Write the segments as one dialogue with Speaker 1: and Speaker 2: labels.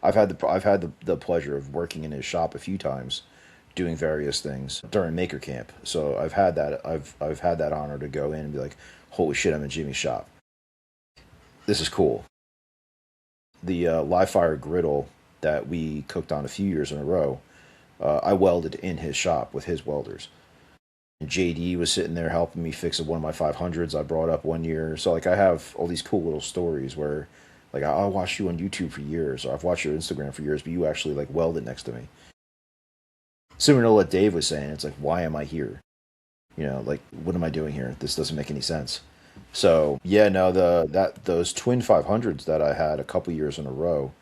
Speaker 1: I've had the pleasure of working in his shop a few times, doing various things during Maker Camp. So I've had that honor to go in and be like, holy shit, I'm in Jimmy's shop. This is cool. The live fire griddle that we cooked on a few years in a row, I welded in his shop with his welders. And JD was sitting there helping me fix one of my 500s I brought up one year. So like I have all these cool little stories where like I watched you on YouTube for years, or I've watched your Instagram for years, but you actually like welded next to me. Similar to what Dave was saying, it's like, why am I here? Like, what am I doing here? This doesn't make any sense. So yeah, no, those twin 500s that I had a couple years in a row,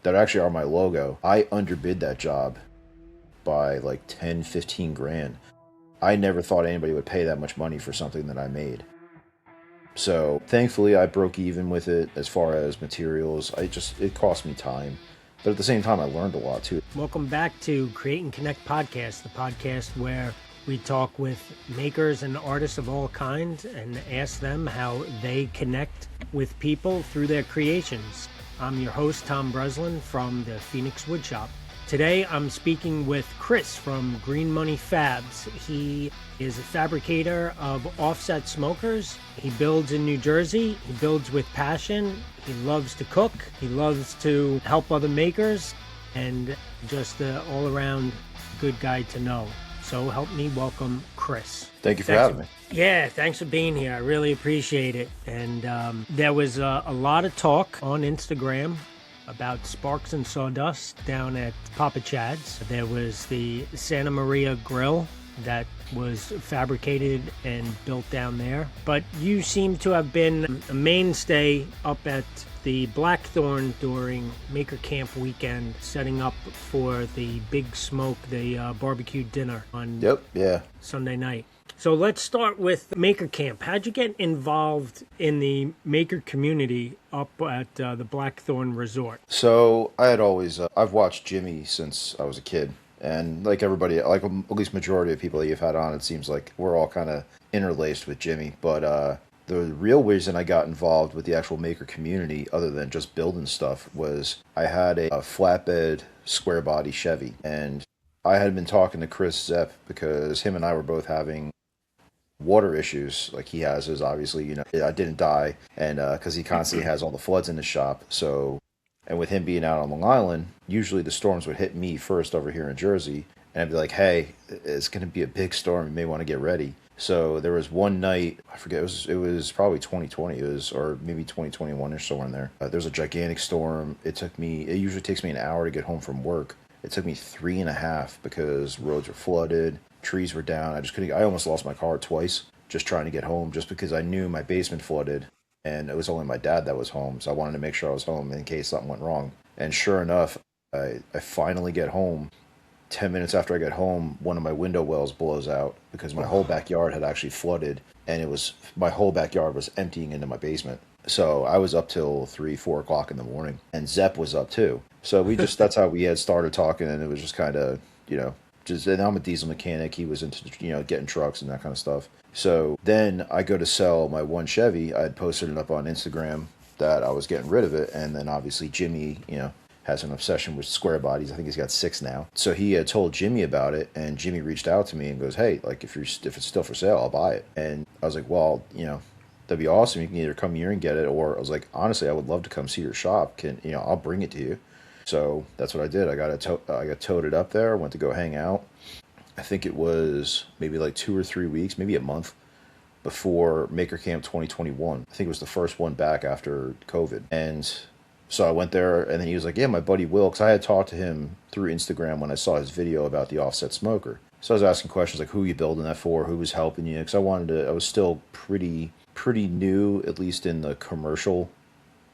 Speaker 1: that actually are my logo. I underbid that job by like 10, 15 grand. I never thought anybody would pay that much money for something that I made. So thankfully I broke even with it as far as materials. It cost me time. But at the same time I learned a lot too.
Speaker 2: Welcome back to Create and Connect Podcast, the podcast where we talk with makers and artists of all kinds and ask them how they connect with people through their creations. I'm your host, Tom Breslin from the Phoenix Woodshop. Today, I'm speaking with Chris from Greenmoney Fabs. He is a fabricator of offset smokers. He builds in New Jersey. He builds with passion. He loves to cook. He loves to help other makers, and just an all-around good guy to know. So help me welcome Chris.
Speaker 1: Thank you for having me.
Speaker 2: Yeah, thanks for being here. I really appreciate it. And there was a lot of talk on Instagram about Sparks and Sawdust down at Papa Chad's. There was the Santa Maria Grill that was fabricated and built down there. But you seem to have been a mainstay up at the Blackthorn during Maker Camp weekend, setting up for the big smoke, the barbecue dinner on Sunday night. So let's start with Maker Camp. How'd you get involved in the maker community up at the Blackthorn Resort?
Speaker 1: So I had always, I've watched Jimmy since I was a kid. And like everybody, like at least majority of people that you've had on, it seems like we're all kind of interlaced with Jimmy. But the real reason I got involved with the actual maker community, other than just building stuff, was I had a flatbed square body Chevy. And I had been talking to Chris Zepp because him and I were both having water issues like he has. Is obviously, I didn't die, and because he constantly has all the floods in his shop. So, and with him being out on Long Island, usually the storms would hit me first over here in Jersey, and I'd be like, hey, it's going to be a big storm, you may want to get ready. So there was one night, I forget, it was probably 2020, or maybe 2021 or somewhere in there. There was a gigantic storm. It usually takes me an hour to get home from work. It took me 3.5 because roads were flooded, trees were down. I almost lost my car twice just trying to get home, just because I knew my basement flooded and it was only my dad that was home. So I wanted to make sure I was home in case something went wrong. And sure enough, I finally get home. 10 minutes after I get home, one of my window wells blows out because my whole backyard had actually flooded, and my whole backyard was emptying into my basement. So I was up till 3-4 o'clock in the morning, and Zepp was up too. So that's how we had started talking, and it was just kind of, and I'm a diesel mechanic. He was into, getting trucks and that kind of stuff. So then I go to sell my one Chevy. I had posted it up on Instagram that I was getting rid of it. And then obviously Jimmy, has an obsession with square bodies. I think he's got 6 now. So he had told Jimmy about it, and Jimmy reached out to me and goes, hey, like if it's still for sale, I'll buy it. And I was like, well, that'd be awesome. You can either come here and get it, or I was like, honestly, I would love to come see your shop. I'll bring it to you. So that's what I did. I got toted up there, went to go hang out. I think it was maybe like 2 or 3 weeks, maybe a month before Maker Camp 2021. I think it was the first one back after COVID. And so I went there, and then he was like, yeah, my buddy Will, because I had talked to him through Instagram when I saw his video about the offset smoker. So I was asking questions like, who are you building that for? Who was helping you? Because I was still pretty new, at least in the commercial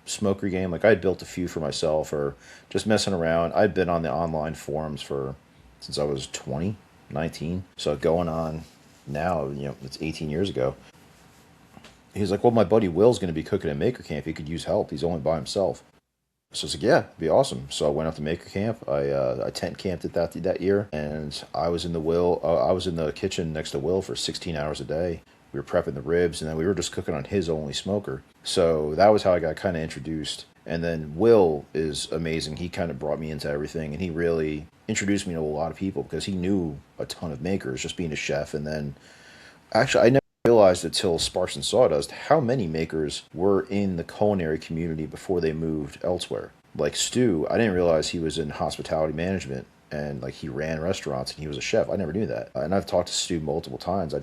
Speaker 1: smoker game. Like I had built a few for myself or just messing around. I'd been on the online forums since I was 20, 19. So going on now, it's 18 years ago. He's like, well, my buddy Will's going to be cooking at Maker Camp. He could use help. He's only by himself. So I was like, yeah, it'd be awesome. So I went up to Maker Camp. I tent camped at that year, and I was in the kitchen next to Will for 16 hours a day, we were prepping the ribs, and then we were just cooking on his only smoker. So that was how I got kind of introduced. And then Will is amazing. He kind of brought me into everything, and he really introduced me to a lot of people because he knew a ton of makers, just being a chef. And then actually, I never realized until Sparks and Sawdust how many makers were in the culinary community before they moved elsewhere. Like Stu, I didn't realize he was in hospitality management and like he ran restaurants and he was a chef. I never knew that. And I've talked to Stu multiple times. I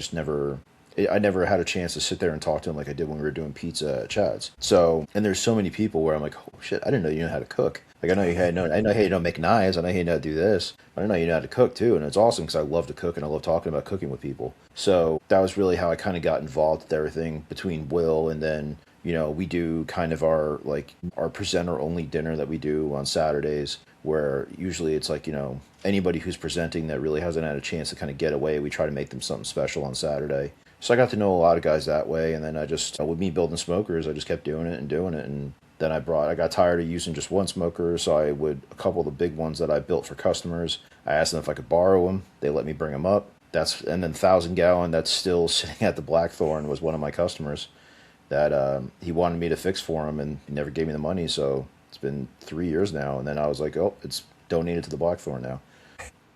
Speaker 1: never had a chance to sit there and talk to him like I did when we were doing pizza at Chad's. So, and there's so many people where I'm like, oh shit, I didn't know you know how to cook. Like I know I know how you don't make knives. I know how you know how to do this. I know you know how to cook too. And it's awesome because I love to cook and I love talking about cooking with people. So that was really how I kind of got involved with everything between Will and then, you know, we do kind of our presenter only dinner that we do on Saturdays where usually it's like, you know, anybody who's presenting that really hasn't had a chance to kind of get away, we try to make them something special on Saturday. So I got to know a lot of guys that way, and then I just, with me building smokers, I just kept doing it, and then I got tired of using just one smoker, so a couple of the big ones that I built for customers, I asked them if I could borrow them, they let me bring them up, and then 1,000-gallon, that's still sitting at the Blackthorn, was one of my customers, that he wanted me to fix for him, and he never gave me the money, so it's been 3 years now, and then I was like, oh, it's donated to the Blackthorn now.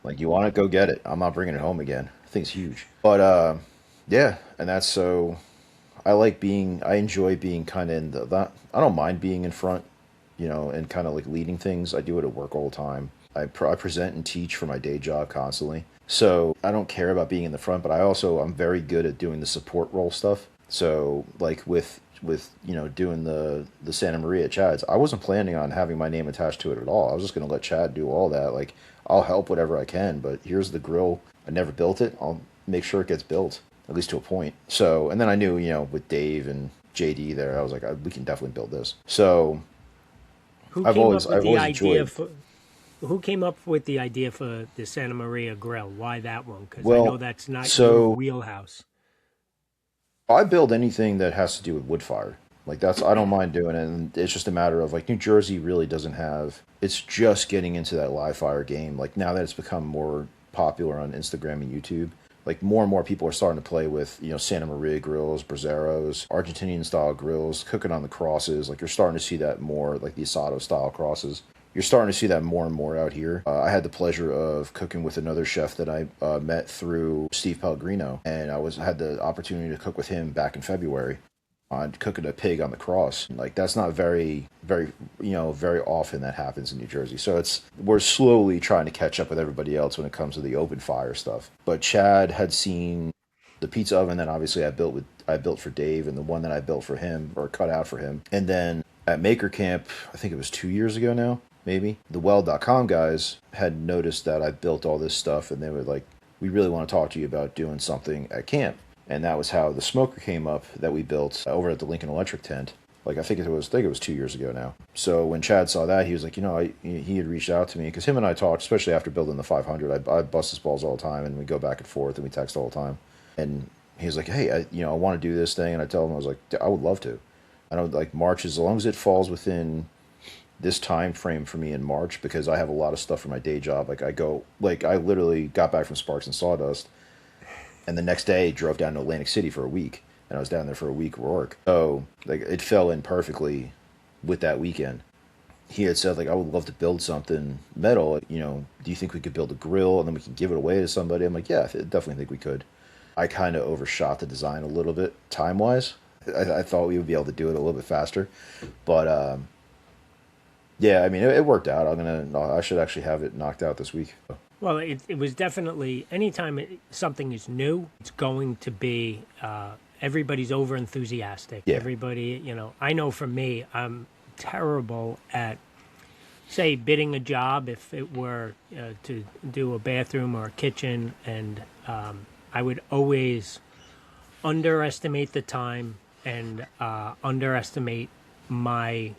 Speaker 1: Like, you want it, go get it, I'm not bringing it home again. I think it's huge. But, yeah, and that's so. I enjoy being kind of in that. I don't mind being in front, you know, and kind of like leading things. I do it at work all the time. I present and teach for my day job constantly. So I don't care about being in the front, but I'm very good at doing the support role stuff. So like with you know doing the Santa Maria at Chad's, I wasn't planning on having my name attached to it at all. I was just gonna let Chad do all that. Like I'll help whatever I can, but here's the grill. I never built it. I'll make sure it gets built. At least to a point. So, and then I knew, you know, with Dave and JD there, I was like, we can definitely build this. So, I've always enjoyed.
Speaker 2: Who came up with the idea for the Santa Maria grill? Why that one? Because
Speaker 1: Well,
Speaker 2: I know that's not your
Speaker 1: so
Speaker 2: wheelhouse.
Speaker 1: I build anything that has to do with wood fire. Like I don't mind doing it. And it's just a matter of like New Jersey really doesn't have, it's just getting into that live fire game. Like now that it's become more popular on Instagram and YouTube, like more and more people are starting to play with, you know, Santa Maria grills, braseros, Argentinian style grills, cooking on the crosses. Like you're starting to see that more, like the asado style crosses. You're starting to see that more and more out here. I had the pleasure of cooking with another chef that I met through Steve Pellegrino, and had the opportunity to cook with him back in February on cooking a pig on the cross. Like that's not very, very, you know, very often that happens in New Jersey. So we're slowly trying to catch up with everybody else when it comes to the open fire stuff. But Chad had seen the pizza oven that obviously I built for Dave, and the one that I built for him or cut out for him. And then at Maker Camp, I think it was 2 years ago now, maybe, the Well.com guys had noticed that I built all this stuff, and they were like, we really want to talk to you about doing something at camp. And that was how the smoker came up that we built over at the Lincoln Electric tent. Like I think it was 2 years ago now. So when Chad saw that, he was like, you know, he had reached out to me because him and I talked, especially after building the 500. I bust his balls all the time, and we go back and forth, and we text all the time. And he was like, hey, I want to do this thing, and I tell him, I was like, I would love to. I don't like March, as long as it falls within this time frame for me in March, because I have a lot of stuff for my day job. Like I literally got back from Sparks and Sawdust, and the next day drove down to Atlantic City for a week, and I was down there for a week of work. So like it fell in perfectly with that weekend. He had said like, I would love to build something metal. You know, do you think we could build a grill and then we can give it away to somebody? I'm like, yeah, I definitely think we could. I kind of overshot the design a little bit time wise. I thought we would be able to do it a little bit faster, but yeah, I mean it worked out. I should actually have it knocked out this week.
Speaker 2: Well, it was definitely, anytime something is new, it's going to be, everybody's over enthusiastic.
Speaker 1: Yeah.
Speaker 2: Everybody, you know, I know for me, I'm terrible at, say, bidding a job if it were to do a bathroom or a kitchen, and I would always underestimate the time and underestimate my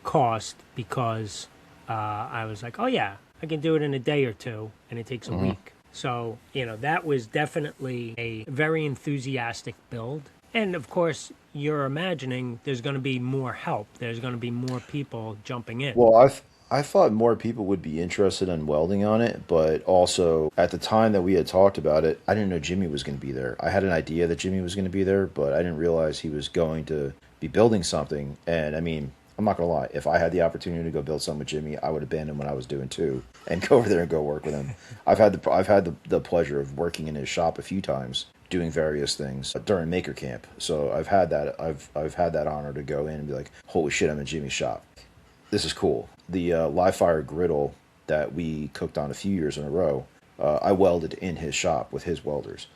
Speaker 2: cost because I was like, oh yeah, I can do it in a day or two, and it takes a week. So, you know, that was definitely a very enthusiastic build. And of course, you're imagining there's going to be more help. There's going to be more people jumping in.
Speaker 1: Well, I thought more people would be interested in welding on it, but also at the time that we had talked about it, I didn't know Jimmy was going to be there. I had an idea that Jimmy was going to be there, but I didn't realize he was going to be building something. And I mean, I'm not going to lie, if I had the opportunity to go build something with Jimmy, I would abandon what I was doing too and go over there and go work with him. I've had the pleasure of working in his shop a few times doing various things during Maker Camp. So I've had that honor to go in and be like, holy shit, I'm in Jimmy's shop. This is cool. The live fire griddle that we cooked on a few years in a row, I welded in his shop with his welders.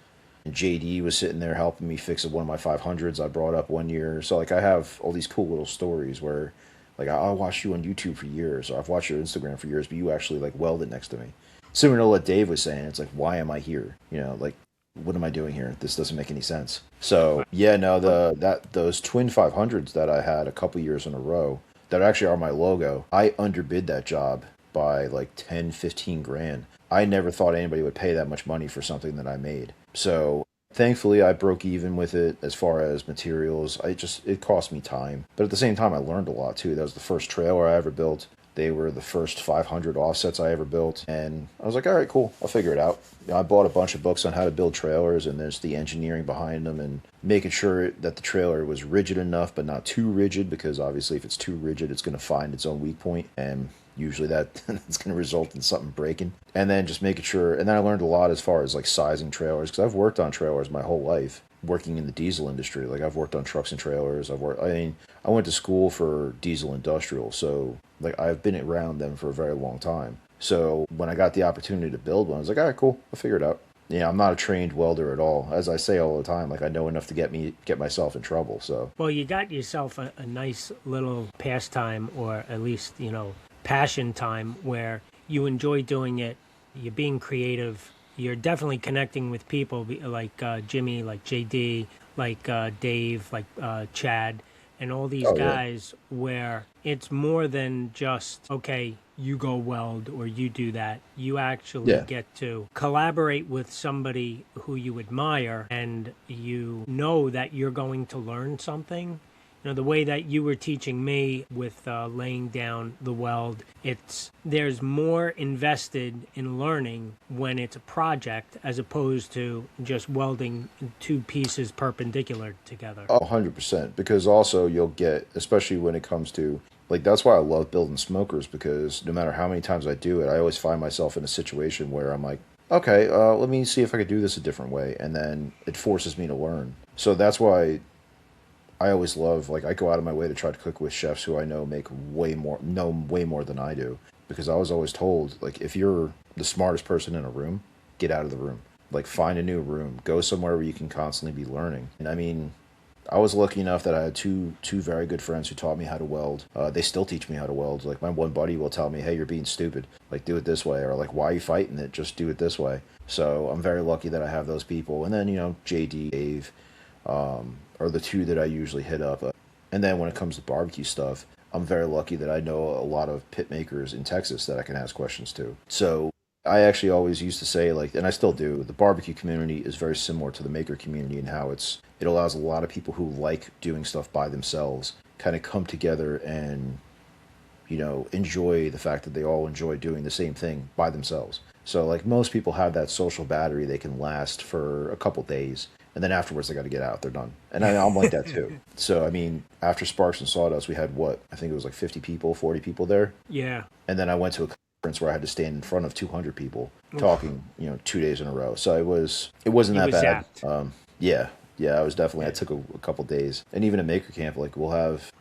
Speaker 1: And JD was sitting there helping me fix one of my 500s I brought up one year. So like I have all these cool little stories where like I watched you on YouTube for years, or I've watched your Instagram for years, but you actually like welded next to me. Similar to what Dave was saying, it's like, why am I here? You know, like what am I doing here? This doesn't make any sense. So yeah, no, those twin 500s that I had a couple years in a row that actually are my logo, I underbid that job by like 10, 15 grand. I never thought anybody would pay that much money for something that I made. So thankfully I broke even with it as far as materials. It cost me time. But at the same time I learned a lot too. That was the first trailer I ever built. They were the first 500 offsets I ever built. And I was like, all right, cool. I'll figure it out. You know, I bought a bunch of books on how to build trailers, and there's the engineering behind them and making sure that the trailer was rigid enough, but not too rigid, because obviously if it's too rigid, it's going to find its own weak point. And usually that's going to result in something breaking. And then just making sure, and then I learned a lot as far as like sizing trailers, because I've worked on trailers my whole life, working in the diesel industry. Like I've worked on trucks and trailers. I went to school for diesel industrial, so like I've been around them for a very long time. So when I got the opportunity to build one, I was like, all right, cool, I'll figure it out. Yeah, I'm not a trained welder at all. As I say all the time, like I know enough to get myself in trouble. So
Speaker 2: Well, you got yourself a nice little pastime, or at least, passion time, where you enjoy doing it. You're being creative. You're definitely connecting with people like Jimmy, like JD, like Dave, like Chad, and all these
Speaker 1: oh yeah,
Speaker 2: guys, where it's more than just, okay, you go weld or you do that. You actually
Speaker 1: yeah.
Speaker 2: get to collaborate with somebody who you admire, and you know that you're going to learn something. The way that you were teaching me with laying down the weld, there's more invested in learning when it's a project as opposed to just welding two pieces perpendicular together.
Speaker 1: Oh, 100%. Because also you'll get, especially when it comes to, like, that's why I love building smokers, because no matter how many times I do it, I always find myself in a situation where I'm like, okay, let me see if I could do this a different way. And then it forces me to learn. So that's why I always love, like, I go out of my way to try to cook with chefs who I know know way more than I do. Because I was always told, like, if you're the smartest person in a room, get out of the room. Like, find a new room. Go somewhere where you can constantly be learning. And I mean, I was lucky enough that I had two very good friends who taught me how to weld. They still teach me how to weld. Like my one buddy will tell me, "Hey, you're being stupid. Like do it this way," or like, "Why are you fighting it? Just do it this way." So I'm very lucky that I have those people. And then JD, Dave, are the two that I usually hit up. And then when it comes to barbecue stuff, I'm very lucky that I know a lot of pit makers in Texas that I can ask questions to. So I actually always used to say, like, and I still do, the barbecue community is very similar to the maker community in how it allows a lot of people who like doing stuff by themselves kind of come together and enjoy the fact that they all enjoy doing the same thing by themselves. So like most people have that social battery, they can last for a couple days, and then afterwards they got to get out, they're done. And I'm like that too. So I mean, after Sparks and Sawdust, we had what, I think it was like 50 people, 40 people there.
Speaker 2: Yeah.
Speaker 1: And then I went to a conference where I had to stand in front of 200 people
Speaker 2: Oof.
Speaker 1: talking, 2 days in a row. So it wasn't
Speaker 2: He
Speaker 1: that
Speaker 2: was
Speaker 1: bad.
Speaker 2: zapped.
Speaker 1: Yeah, I was definitely. I
Speaker 2: Yeah.
Speaker 1: took a couple days, and even at Maker Camp, like we'll have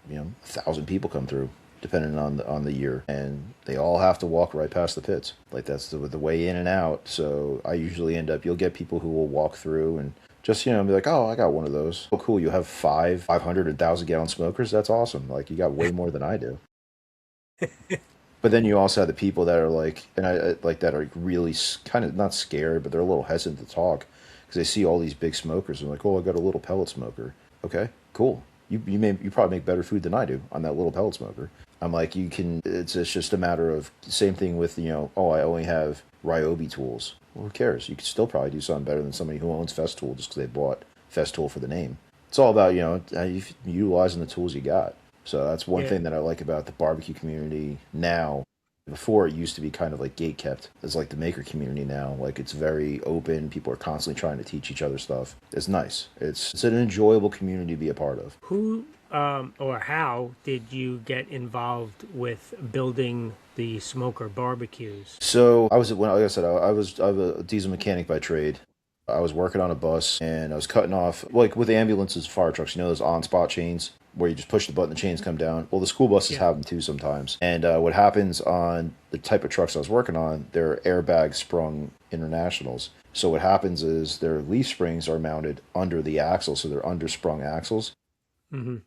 Speaker 1: 1,000 people come through, depending on the year, and they all have to walk right past the pits. Like that's the way in and out. So I usually you'll get people who will walk through and just be like, oh, I got one of those. Oh, cool. You have 500 and 1,000 gallon smokers. That's awesome. Like you got way more than I do. But then you also have the people that are like, and I like that are really kind of not scared, but they're a little hesitant to talk because they see all these big smokers and like, oh, I got a little pellet smoker. Okay, cool. You probably make better food than I do on that little pellet smoker. I'm like, you can. It's just a matter of same thing with oh, I only have Ryobi tools. Well, who cares? You could still probably do something better than somebody who owns Festool just because they bought Festool for the name. It's all about utilizing the tools you got. So that's one
Speaker 2: Yeah.
Speaker 1: thing that I like about the barbecue community now. Before it used to be kind of like gate kept. It's like the maker community now. Like it's very open. People are constantly trying to teach each other stuff. It's nice. It's an enjoyable community to be a part of.
Speaker 2: Who or how did you get involved with building the smoker barbecues?
Speaker 1: So I was when like I said I was a diesel mechanic by trade. I was working on a bus and I was cutting off like with ambulances, fire trucks. You know those on spot chains where you just push the button, the chains come down. Well, the school buses
Speaker 2: Yeah.
Speaker 1: have them too sometimes. And what happens on the type of trucks I was working on, they're airbag sprung internationals. So what happens is their leaf springs are mounted under the axle, so they're undersprung axles.
Speaker 2: Mm-hmm.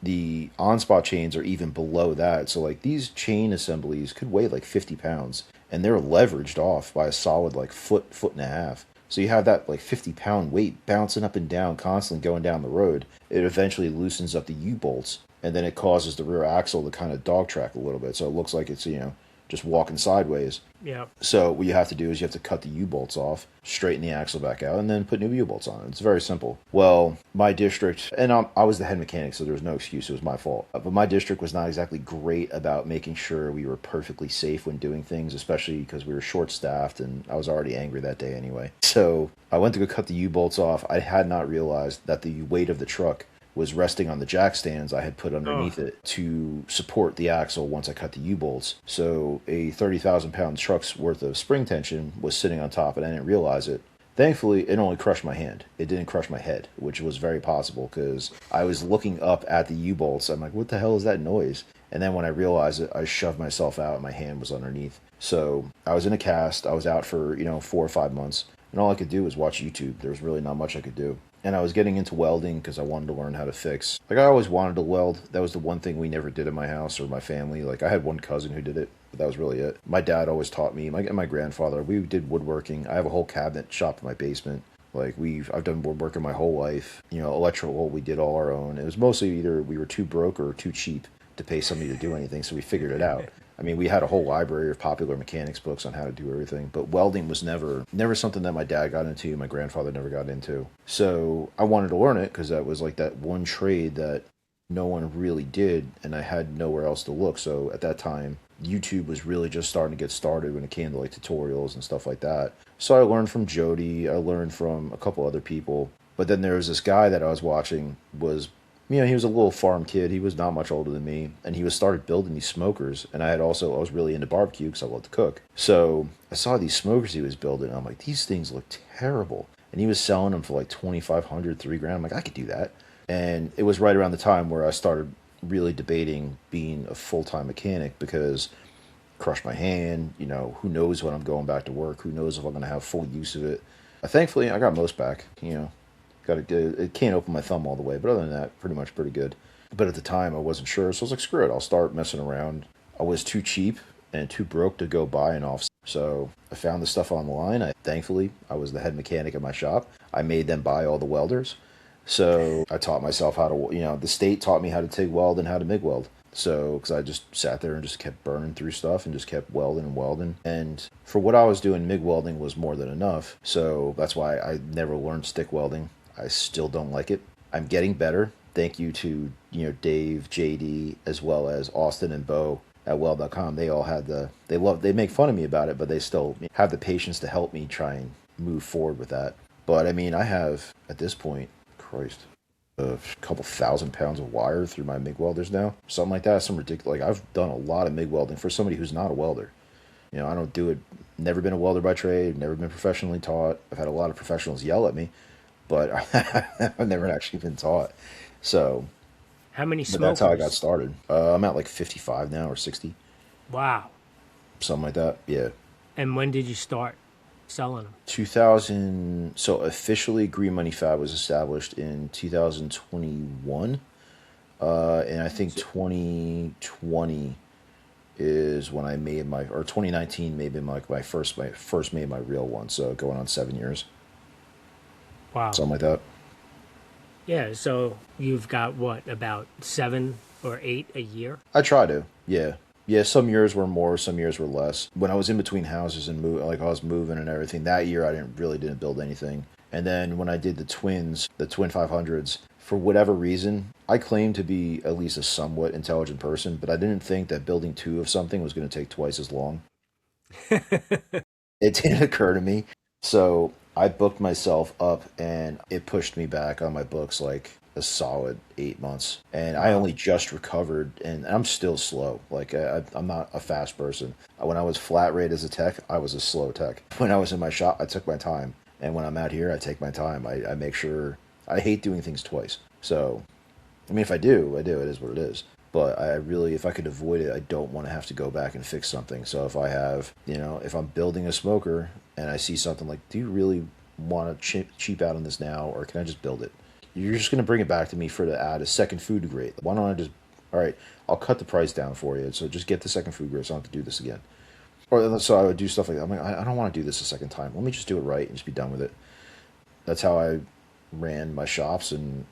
Speaker 1: The on-spot chains are even below that. So like these chain assemblies could weigh like 50 pounds and they're leveraged off by a solid like foot and a half. So you have that like 50-pound weight bouncing up and down, constantly going down the road. It eventually loosens up the U-bolts and then it causes the rear axle to kind of dog track a little bit. So it looks like it's, just walking sideways.
Speaker 2: Yeah.
Speaker 1: So what you have to do is you have to cut the U-bolts off, straighten the axle back out, and then put new U-bolts on it. It's very simple. Well, my district, and I was the head mechanic, so there was no excuse. It was my fault. But my district was not exactly great about making sure we were perfectly safe when doing things, especially because we were short-staffed, and I was already angry that day anyway. So I went to go cut the U-bolts off. I had not realized that the weight of the truck was resting on the jack stands I had put underneath it to support the axle once I cut the U-bolts. So a 30,000 pound truck's worth of spring tension was sitting on top and I didn't realize it. Thankfully, it only crushed my hand. It didn't crush my head, which was very possible because I was looking up at the U-bolts. I'm like, what the hell is that noise? And then when I realized it, I shoved myself out and my hand was underneath. So I was in a cast. I was out for, 4 or 5 months. And all I could do was watch YouTube. There was really not much I could do. And I was getting into welding because I wanted to learn how to fix. Like, I always wanted to weld. That was the one thing we never did in my house or my family. Like, I had one cousin who did it, but that was really it. My dad always taught me, and my grandfather, we did woodworking. I have a whole cabinet shop in my basement. Like, I've done woodworking my whole life. Electrical, we did all our own. It was mostly either we were too broke or too cheap to pay somebody to do anything, so we figured it out. I mean, we had a whole library of popular mechanics books on how to do everything, but welding was never something that my dad got into, my grandfather never got into. So I wanted to learn it because that was like that one trade that no one really did, and I had nowhere else to look. So at that time, YouTube was really just starting to get started when it came to like tutorials and stuff like that. So I learned from Jody, I learned from a couple other people, but then there was this guy that I was watching he was a little farm kid. He was not much older than me, and he started building these smokers. And I was really into barbecue because I love to cook. So I saw these smokers he was building, and I'm like, these things look terrible. And he was selling them for like $2,500, $3,000. I'm like, I could do that. And it was right around the time where I started really debating being a full-time mechanic because crushed my hand. Who knows when I'm going back to work? Who knows if I'm going to have full use of it? Thankfully, I got most back. It can't open my thumb all the way, but other than that, pretty good. But at the time, I wasn't sure, so I was like, screw it, I'll start messing around. I was too cheap and too broke to go buy an offset, so I found the stuff online. Thankfully, I was the head mechanic at my shop. I made them buy all the welders, so I taught myself how to, the state taught me how to TIG weld and how to MIG weld. So, because I just sat there and just kept burning through stuff and just kept welding and welding. And for what I was doing, MIG welding was more than enough. So that's why I never learned stick welding. I still don't like it. I'm getting better. Thank you to, Dave, JD, as well as Austin and Bo at weld.com. They all they make fun of me about it, but they still have the patience to help me try and move forward with that. But I mean, I have, at this point, Christ, a couple 1,000 pounds of wire through my MIG welders now. Something like that. Some ridiculous. Like, I've done a lot of MIG welding for somebody who's not a welder. I don't do it. Never been a welder by trade. Never been professionally taught. I've had a lot of professionals yell at me, but I've never actually been taught. So,
Speaker 2: How many
Speaker 1: but
Speaker 2: smokers?
Speaker 1: that's how I got started. I'm at like 55 now or 60,
Speaker 2: Wow.
Speaker 1: something like that. Yeah.
Speaker 2: And when did you start selling them?
Speaker 1: 2000. So officially, Greenmoney Fab was established in 2021, and I think 2020 is when I made or 2019 maybe my first made my real one. So going on 7 years,
Speaker 2: Wow.
Speaker 1: something like that.
Speaker 2: Yeah, so you've got what, about 7 or 8 a year?
Speaker 1: I try to, yeah. Yeah, some years were more, some years were less. When I was in between houses and I was moving and everything, that year I didn't build anything. And then when I did the twins, the twin 500s, for whatever reason, I claim to be at least a somewhat intelligent person, but I didn't think that building two of something was going to take twice as long. It didn't occur to me. So I booked myself up and it pushed me back on my books like a solid 8 months. And I
Speaker 2: Wow.
Speaker 1: only just recovered and I'm still slow. Like I'm not a fast person. When I was flat rate as a tech, I was a slow tech. When I was in my shop, I took my time. And when I'm out here, I take my time. I make sure I hate doing things twice. So I mean, if I do, I do. It is what it is. But I really, if I could avoid it, I don't want to have to go back and fix something. So if I have, if I'm building a smoker and I see something like, do you really want to cheap out on this now, or can I just build it? You're just going to bring it back to me for to add a second food grade. Why don't I just, all right, I'll cut the price down for you. So just get the second food grade so I don't have to do this again. Or so I would do stuff like that. I'm like, I don't want to do this a second time. Let me just do it right and just be done with it. That's how I ran my shops, and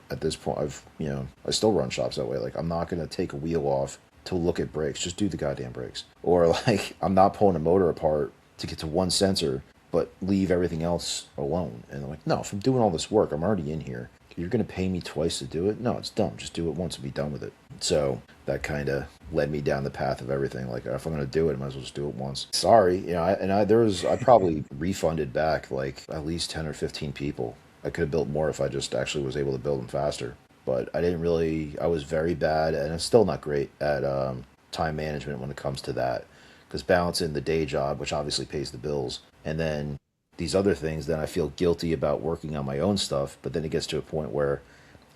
Speaker 1: at this point I still run shops that way. Like, I'm not going to take a wheel off to look at brakes. Just do the goddamn brakes. Or like, I'm not pulling a motor apart to get to one sensor but leave everything else alone. And I'm like, no, if I'm doing all this work, I'm already in here. You're going to pay me twice to do it? No, it's dumb. Just do it once and be done with it. So that kind of led me down the path of everything. Like, if I'm going to do it, I might as well just do it once. Sorry, I probably refunded back like at least 10 or 15 people. I could have built more if I just actually was able to build them faster. But I was very bad, and I'm still not great at time management when it comes to that. Because balancing the day job, which obviously pays the bills, and then these other things, then I feel guilty about working on my own stuff. But then it gets to a point where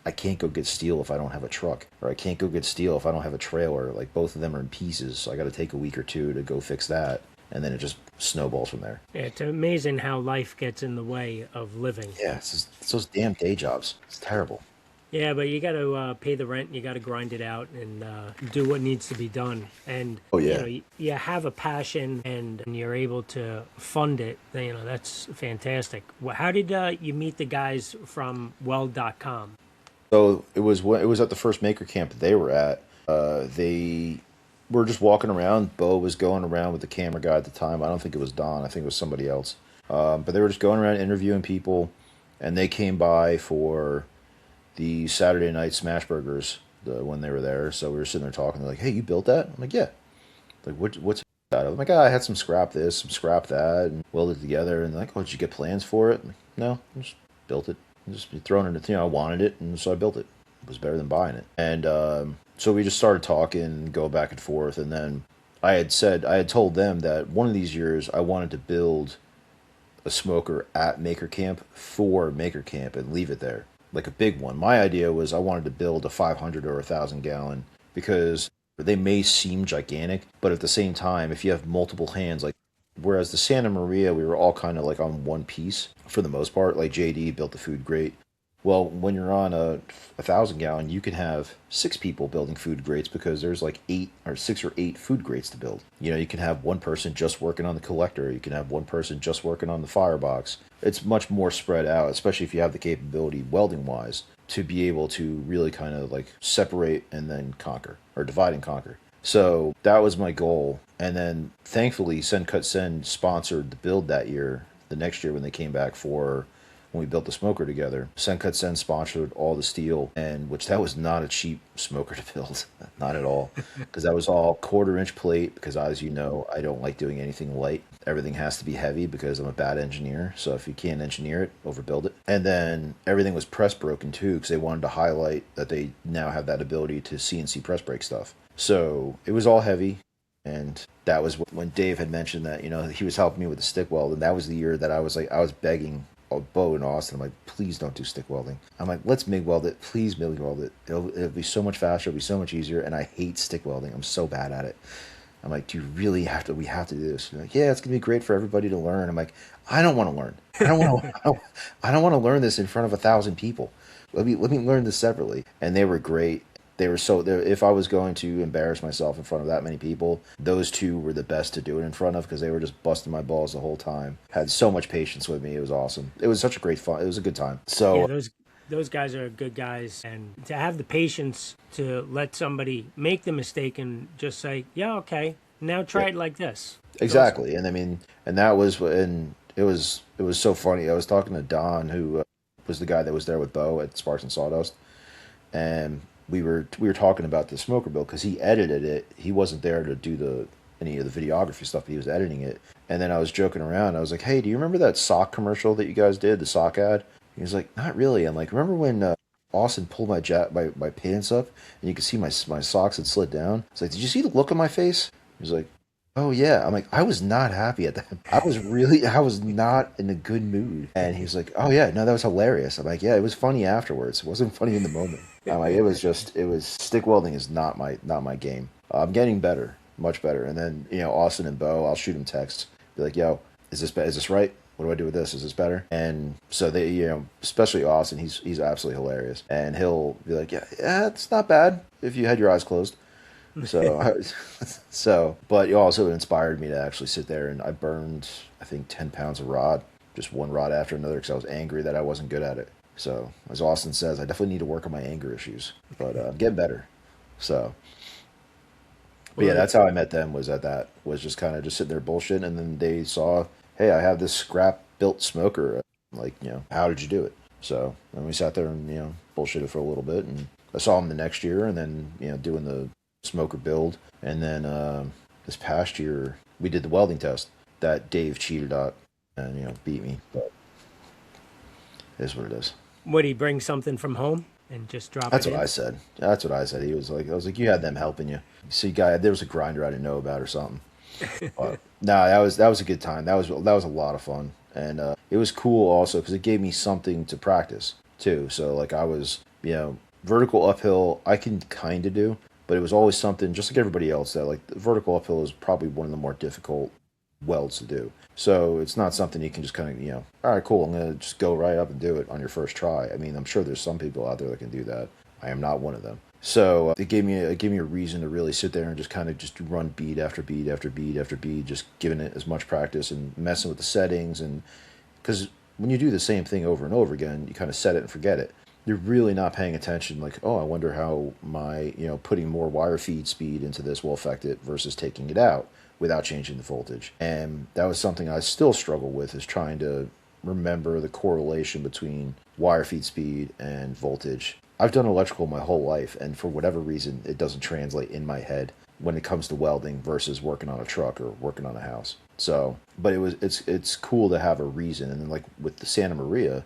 Speaker 1: I can't go get steel if I don't have a truck, or I can't go get steel if I don't have a trailer. Like, both of them are in pieces, so I got to take a week or two to go fix that, and then it just snowballs from there.
Speaker 2: Yeah, it's amazing how life gets in the way of living.
Speaker 1: Yeah, it's those damn day jobs. It's terrible.
Speaker 2: Yeah, but you got to pay the rent. You got to grind it out and do what needs to be done. And
Speaker 1: Oh yeah.
Speaker 2: you have a passion and you're able to fund it. That's fantastic. How did you meet the guys from Weld.com?
Speaker 1: So it was at the first maker camp that they were at. They were just walking around. Bo was going around with the camera guy at the time. I don't think it was Don. I think it was somebody else. But they were just going around interviewing people, and they came by for the Saturday night smash burgers when they were there. So we were sitting there talking. They're like, "Hey, you built that?" I'm like, "Yeah." Like, what's that? I'm like, I had some scrap this, some scrap that, and welded it together. And they're like, "Oh, did you get plans for it?" I'm like, no, I just built it. Just thrown it in. I wanted it, and so I built it. It was better than buying it. And so we just started talking, go back and forth. And then I had told them that one of these years I wanted to build a smoker at Maker Camp for Maker Camp and leave it there, like a big one. My idea was I wanted to build a 500 or 1,000 gallon, because they may seem gigantic, but at the same time, if you have multiple hands, like, whereas the Santa Maria, we were all kind of like on one piece for the most part. Like, JD built the food grate. Well, when you're on a 1,000 gallon, you can have six people building food grates because there's like 6 or 8 food grates to build. You can have one person just working on the collector. You can have one person just working on the firebox. It's much more spread out, especially if you have the capability welding wise to be able to really kind of like separate and then conquer, or divide and conquer. So that was my goal. And then thankfully, Send Cut Send sponsored the build that year, the next year when they came back for when we built the smoker together. Send Cut Send sponsored all the steel, and which that was not a cheap smoker to build, not at all, because that was all 1/4 inch plate. Because as you know, I don't like doing anything light. Everything has to be heavy because I'm a bad engineer. So if you can't engineer it, overbuild it. And then everything was press broken too, because they wanted to highlight that they now have that ability to CNC press brake stuff. So it was all heavy. And that was when Dave had mentioned that, he was helping me with the stick weld. And that was the year that I was begging Bo and Austin. I'm like, please don't do stick welding. I'm like, let's MIG weld it. Please MIG weld it. It'll be so much faster. It'll be so much easier. And I hate stick welding. I'm so bad at it. I'm like, do you really have to? We have to do this. You're like, yeah, it's gonna be great for everybody to learn. I'm like, I don't want to learn. I don't want to. I don't want to learn this in front of 1,000 people. Let me learn this separately. And they were great. They were if I was going to embarrass myself in front of that many people, those two were the best to do it in front of, because they were just busting my balls the whole time. Had so much patience with me. It was awesome. It was such a great fun. It was a good time.
Speaker 2: Yeah,
Speaker 1: So
Speaker 2: those guys are good guys, and to have the patience to let somebody make the mistake and just say, yeah, okay, now try
Speaker 1: yeah,
Speaker 2: it like this. It's awesome.
Speaker 1: exactly. And I mean, and that was when it was so funny. I was talking to Don, who was the guy that was there with Bo at Sparks and Sawdust, and we were talking about the smoker bill because he edited it. He wasn't there to do the any of the videography stuff, but he was editing it. And then I was joking around. I was like, "Hey, do you remember that sock commercial that you guys did, the sock ad?" He was like, "Not really." I'm like, "Remember when Austin pulled my pants up and you could see my socks had slid down?" It's like, "Did you see the look on my face?" He was like, "Oh yeah." I'm like, I was not happy at that. I was not in a good mood. And he was like, "Oh yeah, no, that was hilarious." I'm like, "Yeah, it was funny afterwards. It wasn't funny in the moment." I'm like, it was stick welding is not my game. I'm getting better, much better. And then Austin and Bo, I'll shoot them texts, be like, "Yo, is this right? What do I do with this? Is this better?" And so they, especially Austin, he's absolutely hilarious, and he'll be like, "Yeah, it's not bad if you had your eyes closed." So, but it also inspired me to actually sit there, and I burned, I think, 10 pounds of rod, just one rod after another, because I was angry that I wasn't good at it. So, as Austin says, I definitely need to work on my anger issues, but I'm getting better. So, but yeah,
Speaker 2: Well,
Speaker 1: that's how I met them. Was at that was just kind of just sitting there bullshitting, and then they saw, "Hey, I have this scrap built smoker. Like, how did you do it?" So, and we sat there and bullshitted for a little bit, and I saw them the next year, and then doing the smoker build, and then this past year we did the welding test that Dave cheated at and beat me, but it is what it is.
Speaker 2: would he bring something from home and just drop
Speaker 1: That's
Speaker 2: it
Speaker 1: what I
Speaker 2: in?
Speaker 1: said. That's what I said. He was like, I was like, you had them helping you. See, guy, there was a grinder I didn't know about or something. But no, that was a good time. That was a lot of fun, and it was cool also because it gave me something to practice too. So like I was, vertical uphill I can kind of do, but it was always something just like everybody else that like the vertical uphill is probably one of the more difficult welds to do. So it's not something you can just kind of all right, cool, I'm gonna just go right up and do it on your first try. I mean, I'm sure there's some people out there that can do that. I am not one of them. So it gave me a reason to really sit there and just kind of just run bead after bead after bead after bead, just giving it as much practice and messing with the settings. And because when you do the same thing over and over again, you kind of set it and forget it. You're really not paying attention. Like, oh, I wonder how my putting more wire feed speed into this will affect it versus taking it out without changing the voltage. And that was something I still struggle with, is trying to remember the correlation between wire feed speed and voltage. I've done electrical my whole life, and for whatever reason, it doesn't translate in my head when it comes to welding versus working on a truck or working on a house. So, but it's cool to have a reason, and then like with the Santa Maria,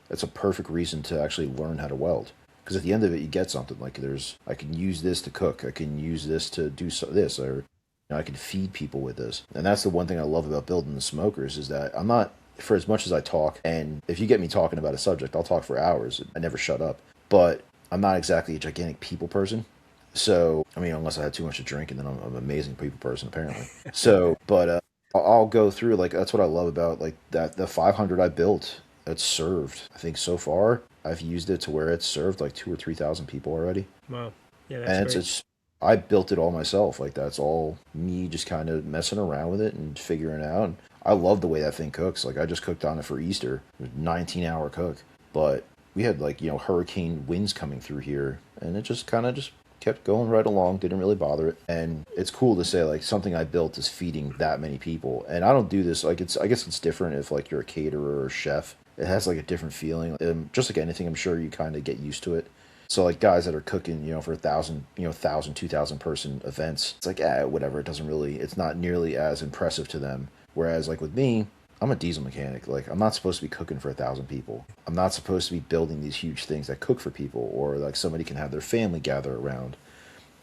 Speaker 1: that's a perfect reason to actually learn how to weld. Because at the end of it, you get something like I can use this to cook, I can use this to do this, or I can feed people with this. And that's the one thing I love about building the smokers, is that I'm not, for as much as I talk, and if you get me talking about a subject, I'll talk for hours. I never shut up. But I'm not exactly a gigantic people person. So, I mean, unless I had too much to drink, and then I'm an amazing people person, apparently. So, but I'll go through, like, that's what I love about, like, that the 500 I built, that's served. I think so far, I've used it to where it's served like 2 or 3 thousand people already.
Speaker 2: Wow. Yeah, that's
Speaker 1: And
Speaker 2: great.
Speaker 1: I built it all myself. Like, that's all me just kind of messing around with it and figuring it out. And I love the way that thing cooks. Like, I just cooked on it for Easter. It was a 19-hour cook. But we had like, hurricane winds coming through here, and it just kind of just kept going right along, didn't really bother it. And it's cool to say like something I built is feeding that many people. And I don't do this like, I guess it's different if like you're a caterer or a chef. It has like a different feeling. Just like anything, I'm sure you kind of get used to it. So like guys that are cooking, for 1,000, 1,000, 2,000 person events, it's like, whatever. It doesn't really, it's not nearly as impressive to them. Whereas like with me, I'm a diesel mechanic. Like, I'm not supposed to be cooking for 1,000 people. I'm not supposed to be building these huge things that cook for people, or like somebody can have their family gather around.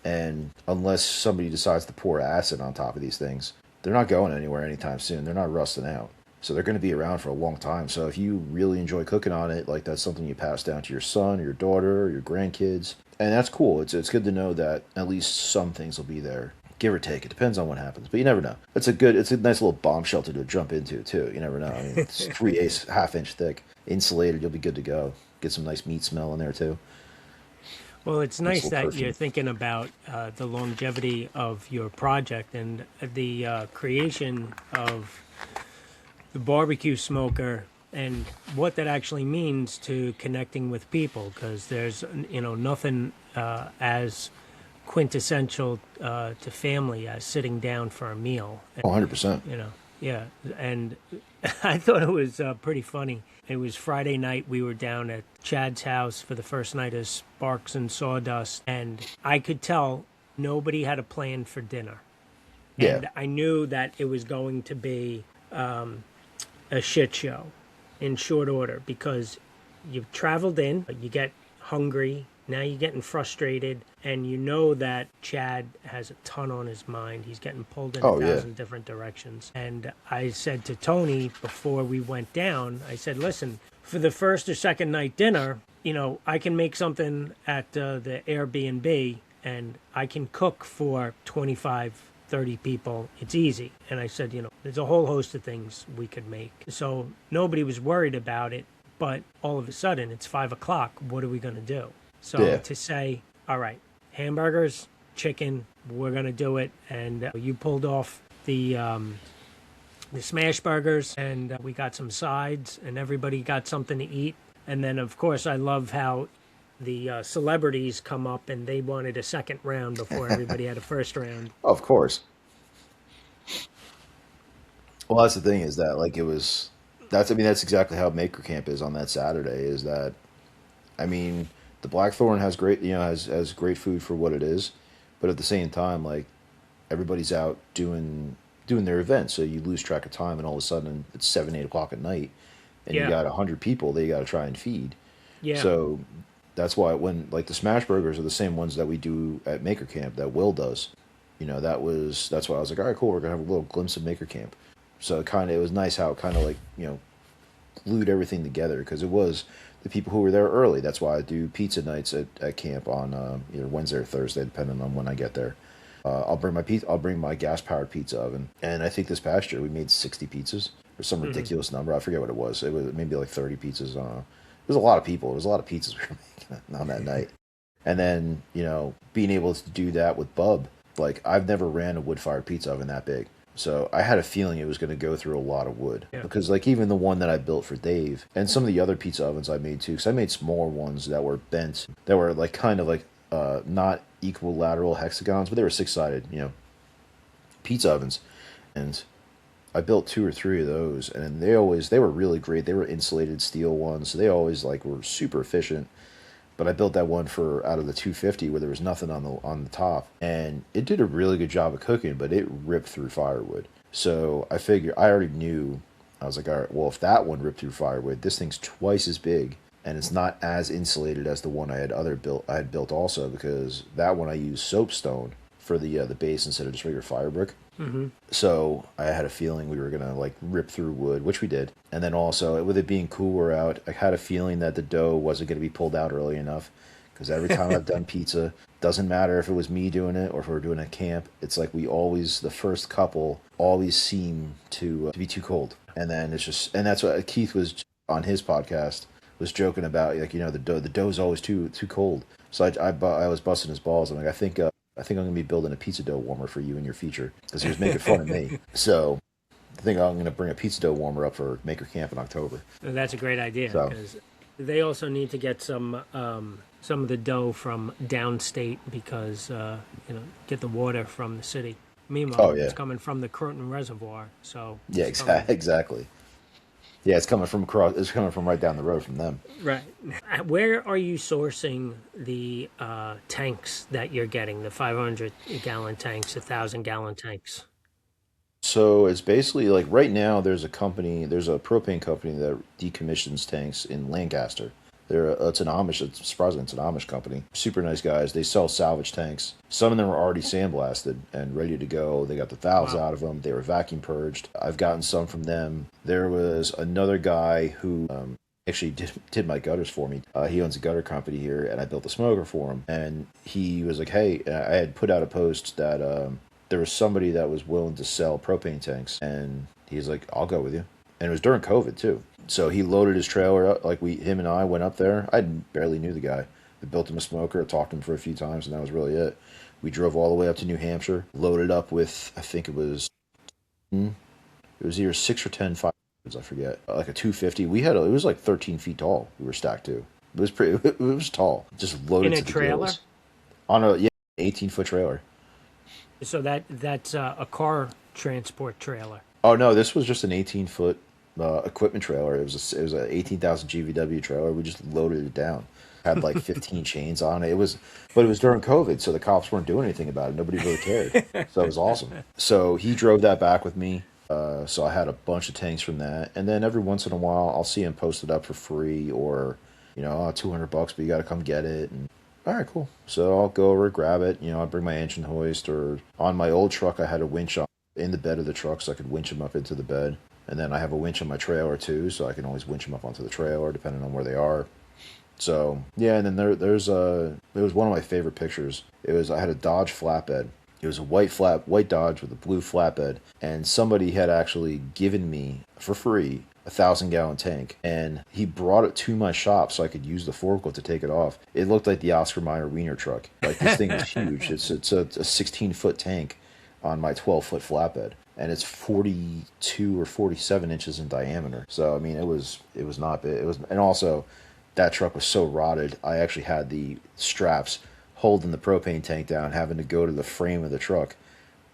Speaker 1: And unless somebody decides to pour acid on top of these things, they're not going anywhere anytime soon. They're not rusting out. So they're going to be around for a long time. So if you really enjoy cooking on it, like that's something you pass down to your son or your daughter or your grandkids. And that's cool. It's good to know that at least some things will be there. Give or take. It depends on what happens. But you never know. It's a nice little bomb shelter to jump into too. You never know. I mean, it's 3/8, half-inch thick. Insulated, you'll be good to go. Get some nice meat smell in there too.
Speaker 2: Well, it's
Speaker 1: Nice
Speaker 2: nice
Speaker 1: little
Speaker 2: that you're
Speaker 1: perfume.
Speaker 2: thinking about the longevity of your project and the creation of the barbecue smoker and what that actually means to connecting with people. Because there's, nothing as quintessential to family as sitting down for a meal.
Speaker 1: Oh, 100%.
Speaker 2: Yeah, and I thought it was pretty funny. It was Friday night. We were down at Chad's house for the first night of Sparks and Sawdust, and I could tell nobody had a plan for dinner.
Speaker 1: Yeah.
Speaker 2: And I knew that it was going to be a shit show in short order because you've traveled in, you get hungry, now you're getting frustrated, and you know that Chad has a ton on his mind. He's getting pulled in
Speaker 1: Oh,
Speaker 2: a
Speaker 1: yeah.
Speaker 2: thousand different directions. And I said to Tony before we went down, I said, listen, for the first or second night dinner, I can make something at the Airbnb and I can cook for 25, 30 people. It's easy. And I said, there's a whole host of things we could make. So nobody was worried about it. But all of a sudden, it's 5 o'clock. What are we going to do? So
Speaker 1: Yeah.
Speaker 2: to say, all right, hamburgers, chicken, we're going to do it. And you pulled off the smash burgers, and we got some sides, and everybody got something to eat. And then, of course, I love how the celebrities come up and they wanted a second round before everybody had a first round.
Speaker 1: Of course. Well, that's the thing is that like it was. That's I mean that's exactly how Maker Camp is on that Saturday. Is that I mean the Blackthorn has great has great food for what it is, but at the same time like everybody's out doing their event, so you lose track of time, and all of a sudden it's 7, 8 o'clock at night, and you
Speaker 2: Yeah,
Speaker 1: got 100 people that you got to try and feed.
Speaker 2: yeah.
Speaker 1: So that's why when like the smash burgers are the same ones that we do at Maker Camp that Will does. That's why I was like, all right, cool, we're gonna have a little glimpse of Maker Camp. So it was nice how it kind of like glued everything together because it was the people who were there early. That's why I do pizza nights at camp on either Wednesday or Thursday, depending on when I get there. I'll bring my gas powered pizza oven, and I think this past year we made 60 pizzas or some
Speaker 2: Hmm.
Speaker 1: ridiculous number. I forget what it was. It was maybe like 30 pizzas. It was a lot of people. It was a lot of pizzas we were making on that night. And then being able to do that with Bub, like I've never ran a wood fired pizza oven that big. So I had a feeling it was going to go through a lot of wood
Speaker 2: Yeah.
Speaker 1: because like even the one that I built for Dave and some of the other pizza ovens I made too, because I made smaller ones that were bent, that were like kind of like not equilateral hexagons, but they were six-sided, pizza ovens, and I built two or three of those, and they were really great. They were insulated steel ones, so they always like were super efficient. But I built that one for out of the 250 where there was nothing on the top, and it did a really good job of cooking, but it ripped through firewood. So I already knew. I was like, all right, well, if that one ripped through firewood, this thing's twice as big, and it's not as insulated as the one I had built also because that one I used soapstone for the base instead of just regular fire brick.
Speaker 2: Hmm.
Speaker 1: So I had a feeling we were gonna like rip through wood, which we did. And then also with it being cooler out, I had a feeling that the dough wasn't gonna be pulled out early enough. Because every time I've done pizza, doesn't matter if it was me doing it or if we're doing a camp, it's like the first couple always seem to be too cold. And then and that's what Keith was on his podcast was joking about, like the dough's always too cold. So I was busting his balls. I'm like, I think I'm gonna be building a pizza dough warmer for you in your future because he was making fun of me. So I think I'm gonna bring a pizza dough warmer up for Maker Camp in October.
Speaker 2: That's a great idea
Speaker 1: So
Speaker 2: because they also need to get some of the dough from downstate because get the water from the city.
Speaker 1: oh
Speaker 2: Meanwhile,
Speaker 1: yeah,
Speaker 2: it's coming from the Croton Reservoir, so
Speaker 1: yeah,
Speaker 2: it's coming
Speaker 1: exactly. Yeah, It's coming from right down the road from them.
Speaker 2: right. Where are you sourcing the tanks that you're getting? The 500-gallon tanks, 1,000-gallon tanks.
Speaker 1: So it's basically like right now there's a propane company that decommissions tanks in Lancaster. It's surprisingly it's an Amish company. Super nice guys. They sell salvage tanks. Some of them are already sandblasted and ready to go. They got the valves
Speaker 2: Wow.
Speaker 1: out of them. They were vacuum purged. I've gotten some from them. There was another guy who actually did my gutters for me. He owns a gutter company here, and I built a smoker for him. And he was like, "Hey," I had put out a post that there was somebody that was willing to sell propane tanks, and he's like, "I'll go with you." And it was during COVID too. So he loaded his trailer up. Like him and I went up there. I barely knew the guy. I built him a smoker. I talked to him for a few times, and that was really it. We drove all the way up to New Hampshire, loaded up with I think it was either 6 or 10 fire. I forget. Like a 250. It was like 13 feet tall. We were stacked to. It was pretty. It was tall. Just
Speaker 2: In
Speaker 1: loaded
Speaker 2: a
Speaker 1: to the
Speaker 2: trailer?
Speaker 1: gills on a 18-foot trailer.
Speaker 2: So that's a car transport trailer.
Speaker 1: Oh no, this was just an 18-foot equipment trailer. It was a 18,000 GVW trailer. We just loaded it down. Had like 15 chains on it. But it was during COVID, so the cops weren't doing anything about it. Nobody really cared. So it was awesome. So he drove that back with me. So I had a bunch of tanks from that, and then every once in a while I'll see him posted up for free, or $200, but you got to come get it. And all right, cool. So I'll go over, grab it. I bring my engine hoist, or on my old truck I had a winch on in the bed of the truck, so I could winch them up into the bed. And then I have a winch on my trailer too, so I can always winch them up onto the trailer depending on where they are. So yeah, and then there was one of my favorite pictures. I had a Dodge flatbed. It was a white Dodge with a blue flatbed, and somebody had actually given me for free a 1,000-gallon tank, and he brought it to my shop so I could use the forklift to take it off. It looked like the Oscar Mayer Wiener truck. Like, this thing is huge. It's a 16-foot tank on my 12-foot flatbed, and it's 42 or 47 inches in diameter. So I mean, it was not big. And also that truck was so rotted. I actually had the straps holding the propane tank down, having to go to the frame of the truck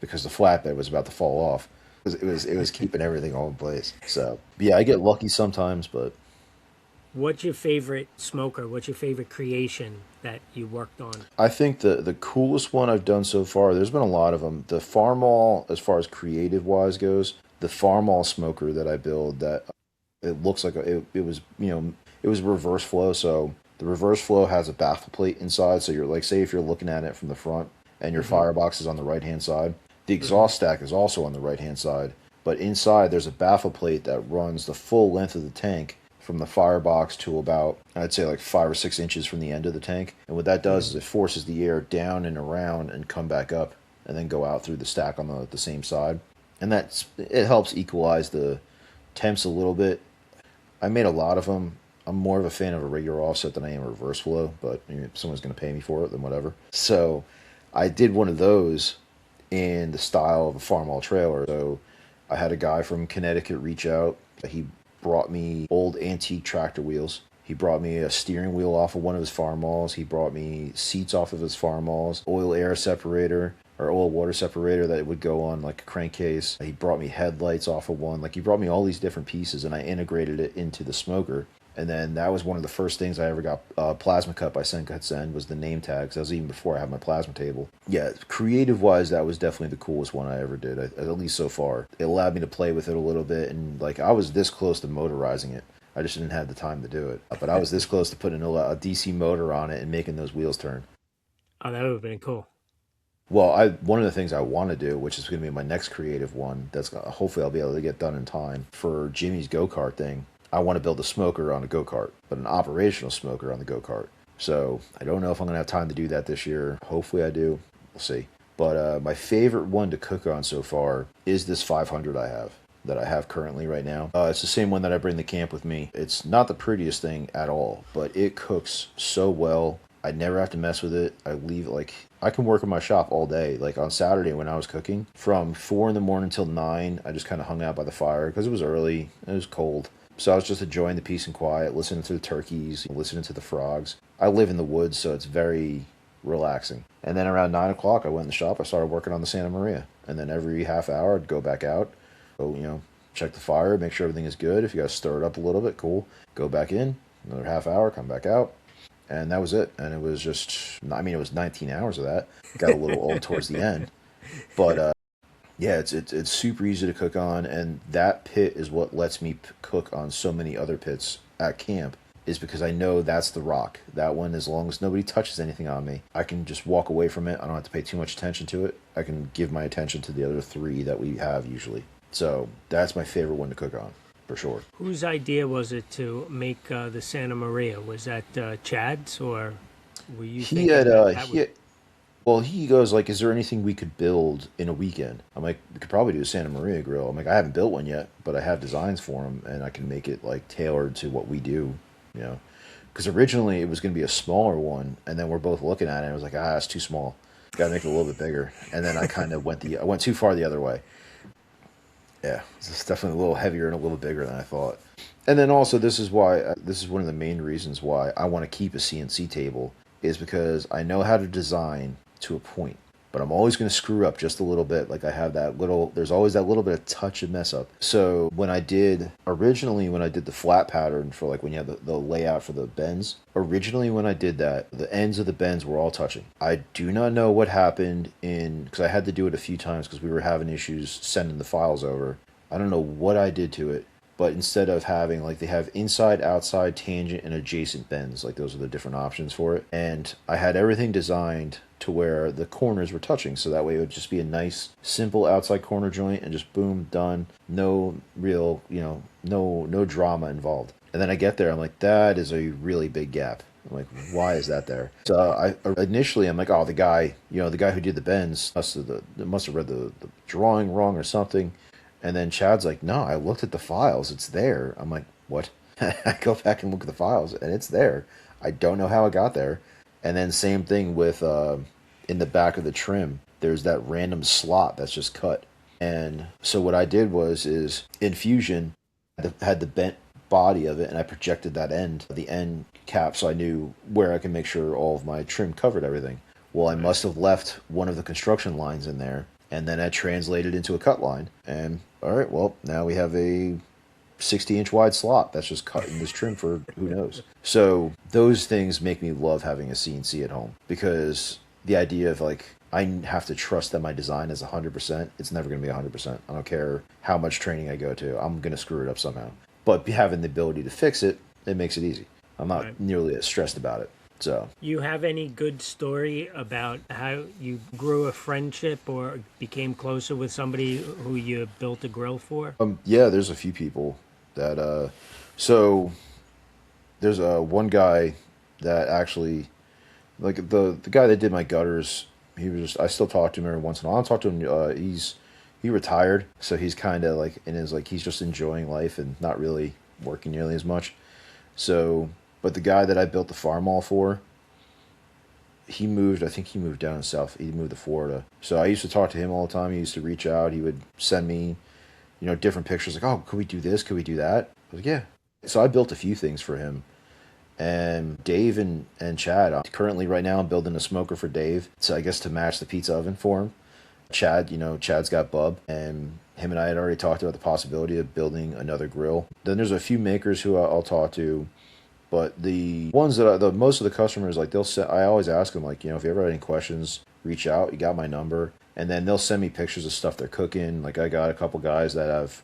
Speaker 1: because the flatbed was about to fall off. It was keeping everything all in place. So yeah, I get lucky sometimes, but.
Speaker 2: What's your favorite smoker? What's your favorite creation that you worked on?
Speaker 1: I think the coolest one I've done so far, there's been a lot of them. The Farmall, as far as creative wise goes, the Farmall smoker that I build, that it looks like it was it was reverse flow. So the reverse flow has a baffle plate inside. So you're like, say if you're looking at it from the front and your firebox is on the right hand side, the exhaust stack is also on the right hand side. But inside there's a baffle plate that runs the full length of the tank from the firebox to about, I'd say, like 5 or 6 inches from the end of the tank. And what that does is it forces the air down and around and come back up and then go out through the stack on the same side. And it helps equalize the temps a little bit. I made a lot of them. I'm more of a fan of a regular offset than I am a reverse flow, but if someone's going to pay me for it, then whatever. So I did one of those in the style of a Farmall trailer. So I had a guy from Connecticut reach out. He brought me old antique tractor wheels. He brought me a steering wheel off of one of his Farmalls. He brought me seats off of his Farmalls, oil air separator or oil water separator that would go on like a crankcase. He brought me headlights off of one. Like, he brought me all these different pieces, and I integrated it into the smoker. And then that was one of the first things I ever got plasma cut by Senkatzen was the name tags. That was even before I had my plasma table. Yeah, creative-wise, that was definitely the coolest one I ever did, at least so far. It allowed me to play with it a little bit, and like, I was this close to motorizing it. I just didn't have the time to do it. But I was this close to putting a DC motor on it and making those wheels turn.
Speaker 2: Oh, that would have been cool.
Speaker 1: Well, one of the things I want to do, which is going to be my next creative one, hopefully I'll be able to get done in time for Jimmy's go-kart thing. I want to build a smoker on a go-kart, but an operational smoker on the go-kart. So I don't know if I'm going to have time to do that this year. Hopefully I do. We'll see. But my favorite one to cook on so far is this 500 that I have currently right now. It's the same one that I bring to camp with me. It's not the prettiest thing at all, but it cooks so well. I never have to mess with it. I leave it I can work in my shop all day. Like on Saturday when I was cooking, from 4 in the morning till 9, I just kind of hung out by the fire because it was early and it was cold. So I was just enjoying the peace and quiet, listening to the turkeys, listening to the frogs. I live in the woods, so it's very relaxing. And then around 9 o'clock, I went in the shop. I started working on the Santa Maria. And then every half hour, I'd go back out, check the fire, make sure everything is good. If you got to stir it up a little bit, cool. Go back in, another half hour, come back out. And that was it. And it was it was 19 hours of that. It got a little old towards the end. But, yeah, it's super easy to cook on, and that pit is what lets me cook on so many other pits at camp, is because I know that's the rock. That one, as long as nobody touches anything on me, I can just walk away from it. I don't have to pay too much attention to it. I can give my attention to the other 3 that we have usually. So that's my favorite one to cook on, for sure.
Speaker 2: Whose idea was it to make the Santa Maria? Was that Chad's, or were you thinking
Speaker 1: Well, he goes like, is there anything we could build in a weekend? I'm like, we could probably do a Santa Maria grill. I'm like, I haven't built one yet, but I have designs for them, and I can make it like tailored to what we do, Because originally it was going to be a smaller one, and then we're both looking at it, and I was like, it's too small. Got to make it a little bit bigger. And then I kind of I went too far the other way. Yeah, it's definitely a little heavier and a little bigger than I thought. And then also, this is one of the main reasons why I want to keep a CNC table, is because I know how to design to a point, but I'm always going to screw up just a little bit. Like I have that little, there's always that little bit of touch and mess up. So originally when I did the flat pattern for like when you have the layout for the bends, originally when I did that, the ends of the bends were all touching. I do not know what happened because I had to do it a few times because we were having issues sending the files over. I don't know what I did to it, but instead of having, like, they have inside, outside, tangent, and adjacent bends. Like, those are the different options for it. And I had everything designed to where the corners were touching. So that way it would just be a nice, simple outside corner joint and just boom, done. No real, no drama involved. And then I get there, I'm like, that is a really big gap. I'm like, why is that there? So I'm like, oh, the guy who did the bends must have read the drawing wrong or something. And then Chad's like, no, I looked at the files. It's there. I'm like, what? I go back and look at the files, and it's there. I don't know how it got there. And then same thing with in the back of the trim, there's that random slot that's just cut. And so what I did is in Fusion, I had the bent body of it, and I projected the end cap, so I knew where I can make sure all of my trim covered everything. Well, I must have left one of the construction lines in there, and then I translated into a cut line. And all right, well, now we have a 60-inch wide slot that's just cut in this trim for who knows. So those things make me love having a CNC at home, because the idea of, like, I have to trust that my design is 100%. It's never going to be 100%. I don't care how much training I go to. I'm going to screw it up somehow. But having the ability to fix it, it makes it easy. I'm not nearly as stressed about it. So,
Speaker 2: you have any good story about how you grew a friendship or became closer with somebody who you built a grill for?
Speaker 1: Yeah, there's a few people that, so there's one guy that actually, like the guy that did my gutters, I still talk to him every once in a while. I talk to him, he retired, so he's kind of like he's just enjoying life and not really working nearly as much. So, but the guy that I built the farm all for, I think he moved down south. He moved to Florida. So I used to talk to him all the time. He used to reach out. He would send me, different pictures like, oh, could we do this? Could we do that? I was like, yeah. So I built a few things for him. And Dave and Chad, currently right now I'm building a smoker for Dave. So I guess to match the pizza oven for him. Chad's got Bub, and him and I had already talked about the possibility of building another grill. Then there's a few makers who I'll talk to. But the ones that most of the customers, like, I always ask them, like, if you ever have any questions, reach out. You got my number. And then they'll send me pictures of stuff they're cooking. Like, I got a couple guys that have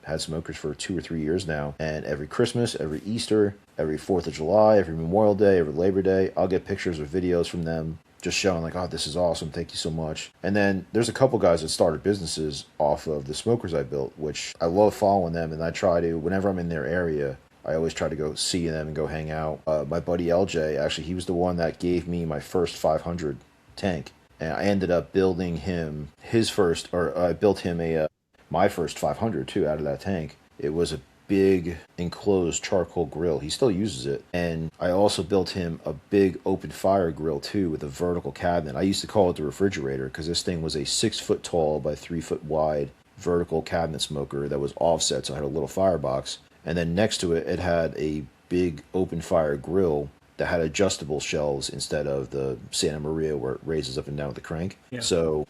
Speaker 1: had smokers for 2 or 3 years now. And every Christmas, every Easter, every 4th of July, every Memorial Day, every Labor Day, I'll get pictures or videos from them just showing, like, oh, this is awesome. Thank you so much. And then there's a couple guys that started businesses off of the smokers I built, which I love following them. And I try to, whenever I'm in their area, I always try to go see them and go hang out. My buddy LJ, actually, he was the one that gave me my first 500 tank. And I ended up building him I built him my first 500 too out of that tank. It was a big enclosed charcoal grill. He still uses it. And I also built him a big open fire grill too with a vertical cabinet. I used to call it the refrigerator because this thing was a 6 foot tall by 3 foot wide vertical cabinet smoker that was offset, so I had a little firebox. And then next to it, it had a big open fire grill that had adjustable shelves instead of the Santa Maria where it raises up and down with the crank. Yeah. So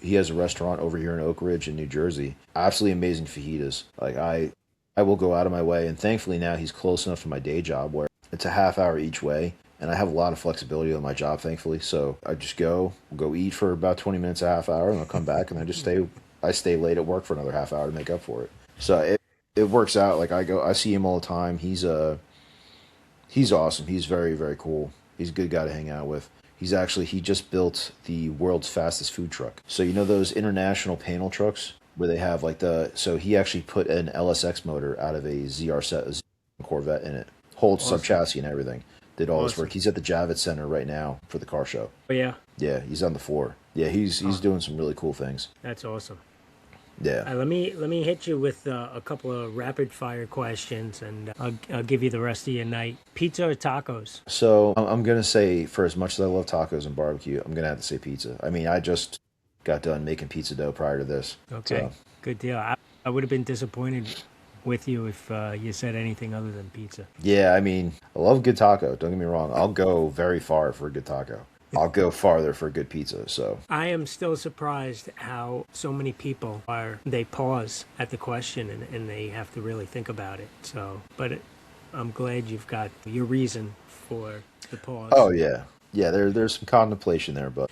Speaker 1: he has a restaurant over here in Oak Ridge in New Jersey. Absolutely amazing fajitas. Like I will go out of my way, and thankfully now he's close enough to my day job where it's a half hour each way. And I have a lot of flexibility on my job, thankfully. So I just go eat for about 20 minutes, a half hour, and I'll come back and I stay late at work for another half hour to make up for it. So it works out. Like I see him all the time. He's awesome. He's very, very cool. He's a good guy to hang out with. He just built the world's fastest food truck. So those international panel trucks where they have so he actually put an LSX motor out of a ZR Corvette in it. Holds sub chassis and everything. Did all this work. He's at the Javits Center right now for the car show.
Speaker 2: Oh yeah.
Speaker 1: Yeah, he's on the floor. Yeah, he's doing some really cool things.
Speaker 2: That's awesome.
Speaker 1: Yeah.
Speaker 2: Let me hit you with a couple of rapid fire questions, and I'll give you the rest of your night. Pizza or tacos?
Speaker 1: So I'm gonna say, for as much as I love tacos and barbecue, I'm gonna have to say pizza. I mean, I just got done making pizza dough prior to this.
Speaker 2: Okay,
Speaker 1: so.
Speaker 2: Good deal. I would have been disappointed with you if you said anything other than pizza.
Speaker 1: Yeah, I mean, I love a good taco. Don't get me wrong. I'll go very far for a good taco. I'll go farther for good pizza. So
Speaker 2: I am still surprised how so many people they pause at the question and they have to really think about it. So, I'm glad you've got your reason for the
Speaker 1: oh
Speaker 2: pause.
Speaker 1: yeah, yeah. There's some contemplation there, but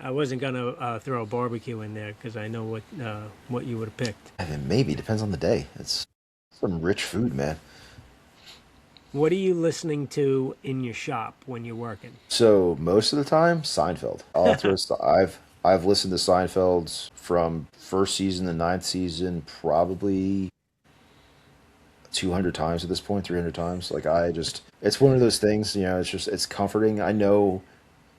Speaker 2: I wasn't gonna throw a barbecue in there because I know what you would have picked.
Speaker 1: I mean, maybe depends on the day. It's some rich food, man.
Speaker 2: What are you listening to in your shop when you're working?
Speaker 1: So most of the time, Seinfeld. I'll throw. I've listened to Seinfeld's from first season to ninth season probably 200 times at this point, 300 times. Like I just, it's one of those things. It's just it's comforting. I know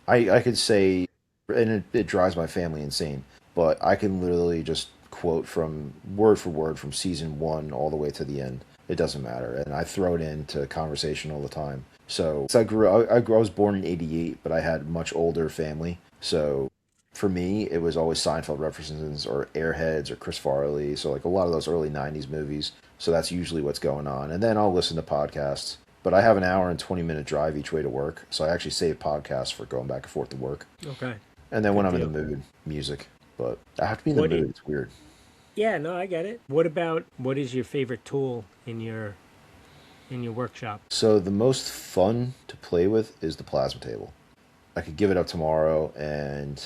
Speaker 1: I could say, and it drives my family insane, but I can literally just quote from word for word from season one all the way to the end. It doesn't matter, and I throw it into conversation all the time. So I was born in '88, but I had much older family. So for me, it was always Seinfeld references or Airheads or Chris Farley. So like a lot of those early '90s movies. So that's usually what's going on, and then I'll listen to podcasts, but I have an hour and 20-minute drive each way to work, so I actually save podcasts for going back and forth to work.
Speaker 2: Okay,
Speaker 1: And then when
Speaker 2: good
Speaker 1: I'm in the
Speaker 2: deal.
Speaker 1: mood, music. But I have to be in the
Speaker 2: What?
Speaker 1: mood. It's weird.
Speaker 2: Yeah, no, I get it. What is your favorite tool in your workshop?
Speaker 1: So the most fun to play with is the plasma table. I could give it up tomorrow and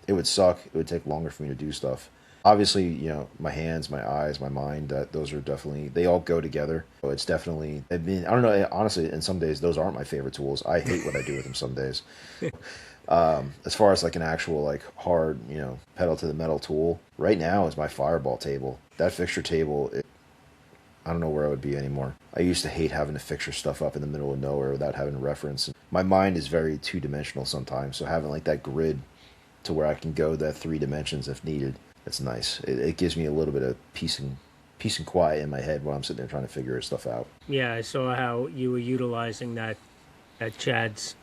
Speaker 1: it would suck. It would take longer for me to do stuff. Obviously, my hands, my eyes, my mind, that those are definitely they all go together. So it's definitely I mean, I don't know, honestly, in some days those aren't my favorite tools. I hate what I do with them some days. As far as like an actual like hard, pedal to the metal tool, right now is my fireball table. That fixture table, I don't know where I would be anymore. I used to hate having to fixture stuff up in the middle of nowhere without having a reference. My mind is very two-dimensional sometimes, so having like that grid to where I can go that 3 dimensions if needed, that's nice. It gives me a little bit of peace and quiet in my head when I'm sitting there trying to figure stuff out.
Speaker 2: Yeah, I saw how you were utilizing that at Chad's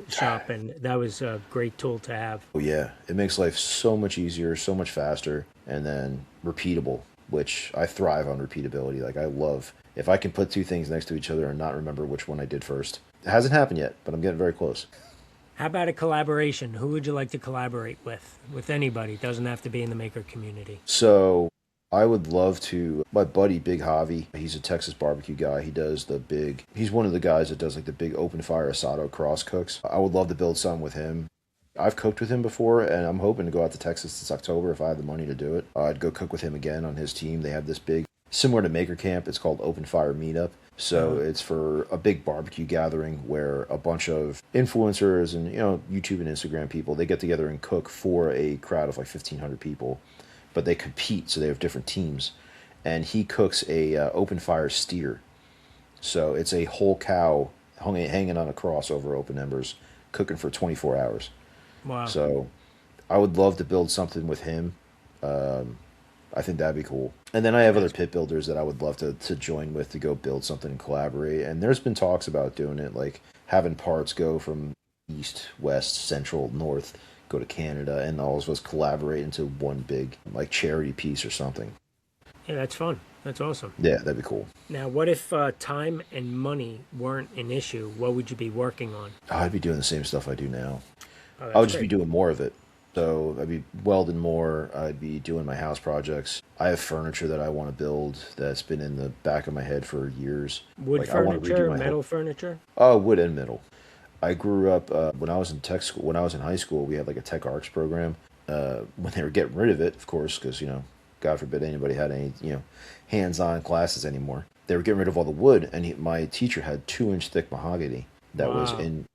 Speaker 2: shop, and that was a great tool to have.
Speaker 1: Oh yeah, it makes life so much easier, so much faster, and then repeatable, which I thrive on repeatability. Like I love if I can put two things next to each other and not remember which one I did first. It hasn't happened yet, but I'm getting very close.
Speaker 2: How about a collaboration? Who would you like to collaborate with? With anybody. It doesn't have to be in the maker community.
Speaker 1: So I would love to. My buddy Big Javi, he's a Texas barbecue guy. He's one of the guys that does like the big open fire asado cross cooks. I would love to build something with him. I've cooked with him before, and I'm hoping to go out to Texas this October if I have the money to do it. I'd go cook with him again on his team. They have this big, similar to Maker Camp. It's called Open Fire Meetup. So
Speaker 2: Uh,
Speaker 1: it's for a big barbecue gathering where a bunch of influencers and YouTube and Instagram people they get together and cook for a crowd of like 1,500 people, but they compete, so they have different teams. And he cooks a open fire steer, so it's a whole cow hanging on a cross over open embers, cooking for 24 hours.
Speaker 2: wow.
Speaker 1: So I would love to build something with him. I think that'd be cool. And then I have other
Speaker 2: That's
Speaker 1: pit builders that I would love to join with to go build something and collaborate. And there's been talks about doing it, like having parts go from east, west, central, north, go to Canada, and all of us collaborate into one big like charity piece or something.
Speaker 2: yeah, that's fun. That's awesome.
Speaker 1: Yeah, that'd be cool.
Speaker 2: Now, what if time and money weren't an issue? What would you be working on?
Speaker 1: I'd be doing the same stuff I do now.
Speaker 2: Oh,
Speaker 1: I
Speaker 2: that's
Speaker 1: would just be
Speaker 2: great.
Speaker 1: doing more of it. So I'd be welding more. I'd be doing my house projects. I have furniture that I want to build that's been in the back of my head for years.
Speaker 2: Wood
Speaker 1: Like I want to redo
Speaker 2: furniture,
Speaker 1: my whole
Speaker 2: metal furniture.
Speaker 1: wood and metal. I grew up when I was in tech school. When I was in high school, we had like a tech arts program. When they were getting rid of it, of course, because God forbid anybody had any hands-on classes anymore. They were getting rid of all the wood, and my teacher had 2 inch thick mahogany that was
Speaker 2: Wow.
Speaker 1: in.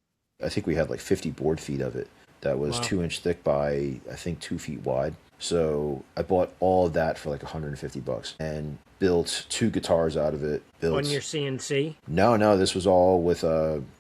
Speaker 1: I think we had like 50 board feet of it. That was
Speaker 2: Wow.
Speaker 1: 2 inch thick by I think 2 feet wide. So I bought all of that for like $150 and built two guitars out of it.
Speaker 2: On your
Speaker 1: Built
Speaker 2: CNC.
Speaker 1: no, this was all with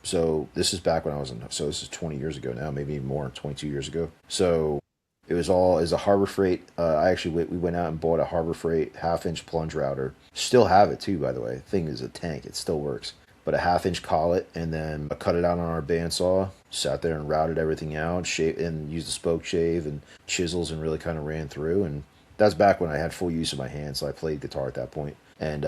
Speaker 1: so this is back when I was in so this is 20 years ago now, maybe even more, 22 years ago. So it was all as a Harbor Freight. I actually we went out and bought a Harbor Freight 1/2 inch plunge router. Still have it too, by the way. Thing is a tank. It still works. But a 1/2 inch collet, and then I cut it out on our bandsaw. Sat there and routed everything out, shave, and used a spoke shave and chisels, and really kind of ran through. And that's back when I had full use of my hands, so I played guitar at that point. And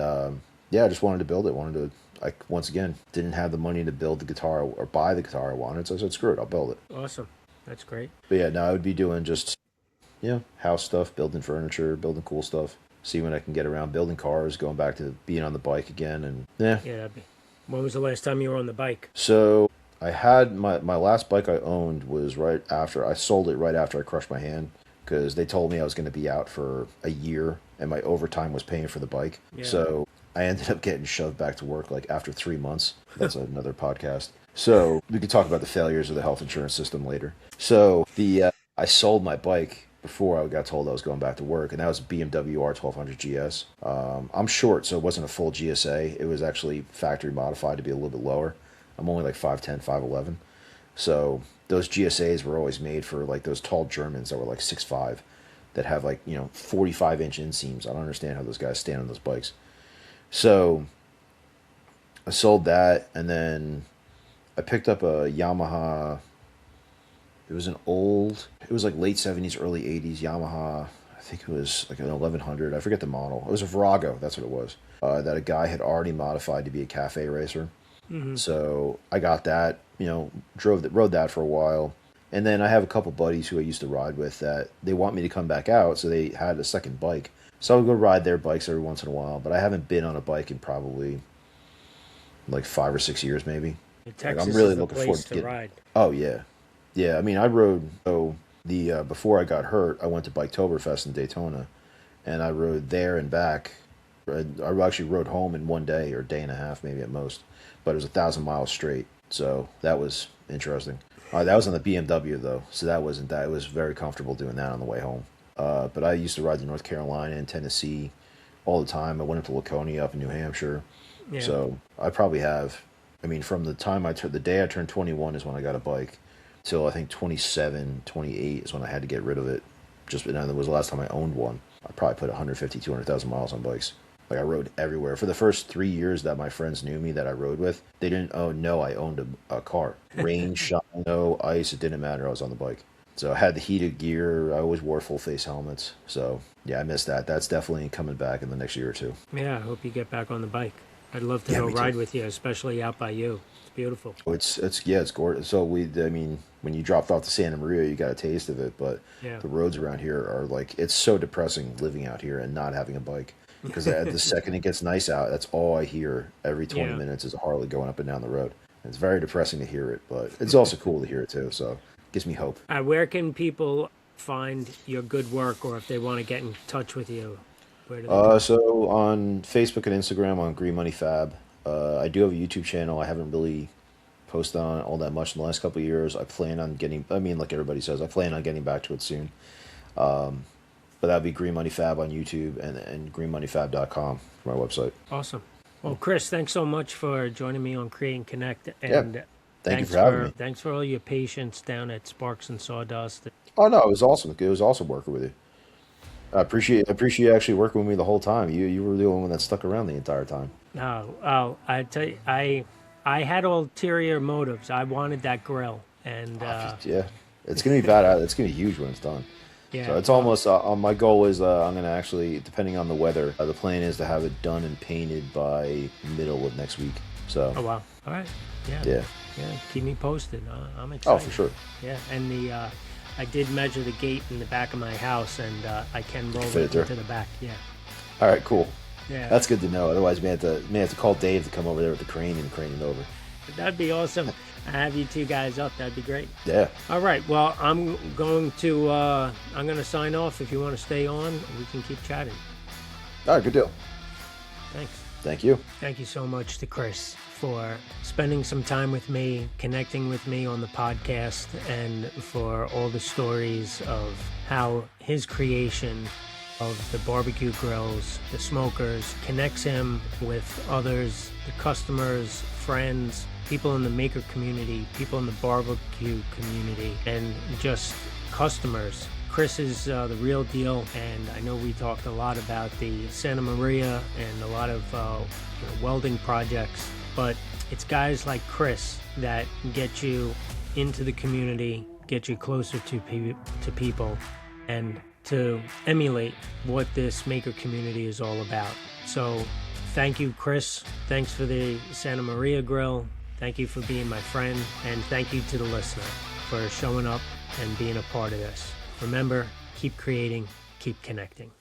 Speaker 1: yeah, I just wanted to build it. Wanted to once again didn't have the money to build the guitar or buy the guitar I wanted, so I said screw it, I'll build it.
Speaker 2: Awesome. That's great.
Speaker 1: But yeah, no, I would be doing just, house stuff, building furniture, building cool stuff. See when I can get around building cars, going back to being on the bike again, and yeah.
Speaker 2: Yeah, when was the last time you were on the bike?
Speaker 1: So I had my last bike I owned was right after I sold it right after I crushed my hand because they told me I was going to be out for a year and my overtime was paying for the bike.
Speaker 2: Yeah.
Speaker 1: So I ended up getting shoved back to work like after 3 months. That's another podcast. So we could talk about the failures of the health insurance system later. So I sold my bike before I got told I was going back to work, and that was a BMW R1200 GS. I'm short, so it wasn't a full GSA. It was actually factory modified to be a little bit lower. I'm only like 5'10", 5'11". So those GSAs were always made for like those tall Germans that were like 6'5", that have like 45-inch inseams. I don't understand how those guys stand on those bikes. So I sold that, and then I picked up a Yamaha. It was like late 70s, early 80s Yamaha. I think it was like an 1100. I forget the model. It was a Virago. That's what it was. That a guy had already modified to be a cafe racer. Mm-hmm. So I got that, rode that for a while. And then I have a couple buddies who I used to ride with that they want me to come back out. So they had a second bike. So I would go ride their bikes every once in a while. But I haven't been on a bike in probably like 5 or 6 years, maybe.
Speaker 2: Texas
Speaker 1: I'm really
Speaker 2: is the
Speaker 1: looking forward
Speaker 2: place to ride.
Speaker 1: Oh, yeah. Yeah, I mean, I rode, before I got hurt, I went to Biketoberfest in Daytona, and I rode there and back. I actually rode home in 1 day, or a day and a half, maybe at most, but it was 1,000 miles straight, so that was interesting. That was on the BMW, though, so that wasn't that. It was very comfortable doing that on the way home. But I used to ride to North Carolina and Tennessee all the time. I went up to Laconia up in New Hampshire, so I probably have, from the time the day I turned 21 is when I got a bike. Till I think 27, 28 is when I had to get rid of it. That was the last time I owned one. I probably put 150, 200,000 miles on bikes. Like I rode everywhere. For the first 3 years that my friends knew me that I rode with, they didn't know I owned a car. Rain, shine, snow, ice, it didn't matter. I was on the bike. So I had the heated gear. I always wore full face helmets. So yeah, I missed that. That's definitely coming back in the next year or two.
Speaker 2: Yeah, I hope you get back on the bike. I'd love to go ride with you, especially out by you. It's beautiful.
Speaker 1: It's gorgeous. So when you dropped off to Santa Maria, you got a taste of it, but the roads around here are like, it's so depressing living out here and not having a bike. Because the second it gets nice out, that's all I hear every 20 minutes is a Harley going up and down the road. It's very depressing to hear it, but it's also cool to hear it too, so it gives me hope.
Speaker 2: Where can people find your good work, or if they want to get in touch with you? Where do they
Speaker 1: so on Facebook and Instagram on Greenmoney Fab. I do have a YouTube channel. I haven't really posted on it all that much in the last couple of years. I plan on like everybody says, I plan on getting back to it soon. But that'd be Greenmoney Fab on YouTube and greenmoneyfab.com for my website.
Speaker 2: Awesome. Well, Chris, thanks so much for joining me on Create and Connect. And
Speaker 1: thank you for having me.
Speaker 2: Thanks for all your patience down at Sparks and Sawdust.
Speaker 1: Oh, no, it was awesome. It was awesome working with you. I appreciate you actually working with me the whole time. You were the only one that stuck around the entire time.
Speaker 2: I tell you, I had ulterior motives. I wanted that grill, and
Speaker 1: it's gonna be bad. It's gonna be huge when it's done. Yeah, so it's almost. My goal is I'm gonna actually, depending on the weather, the plan is to have it done and painted by middle of next week. So.
Speaker 2: Oh wow! All right. Yeah. Keep me posted. I'm excited.
Speaker 1: Oh, for sure.
Speaker 2: Yeah, and I did measure the gate in the back of my house, and I can roll it into the back. Yeah.
Speaker 1: All right, cool.
Speaker 2: Yeah.
Speaker 1: That's good to know. Otherwise, we have to call Dave to come over there with the crane and crane it over.
Speaker 2: That'd be awesome. I have you two guys up. That'd be great.
Speaker 1: Yeah.
Speaker 2: All right. Well, I'm going to sign off. If you want to stay on, we can keep chatting.
Speaker 1: All right, good deal.
Speaker 2: Thanks.
Speaker 1: Thank you.
Speaker 2: Thank you so much to Chris for spending some time with me, connecting with me on the podcast, and for all the stories of how his creation of the barbecue grills, the smokers, connects him with others, the customers, friends, people in the maker community, people in the barbecue community, and just customers. Chris is the real deal, and I know we talked a lot about the Santa Maria and a lot of welding projects, but it's guys like Chris that get you into the community, get you closer to people, and to emulate what this maker community is all about. So thank you, Chris. Thanks for the Santa Maria grill. Thank you for being my friend, and thank you to the listener for showing up and being a part of this. Remember, keep creating, keep connecting.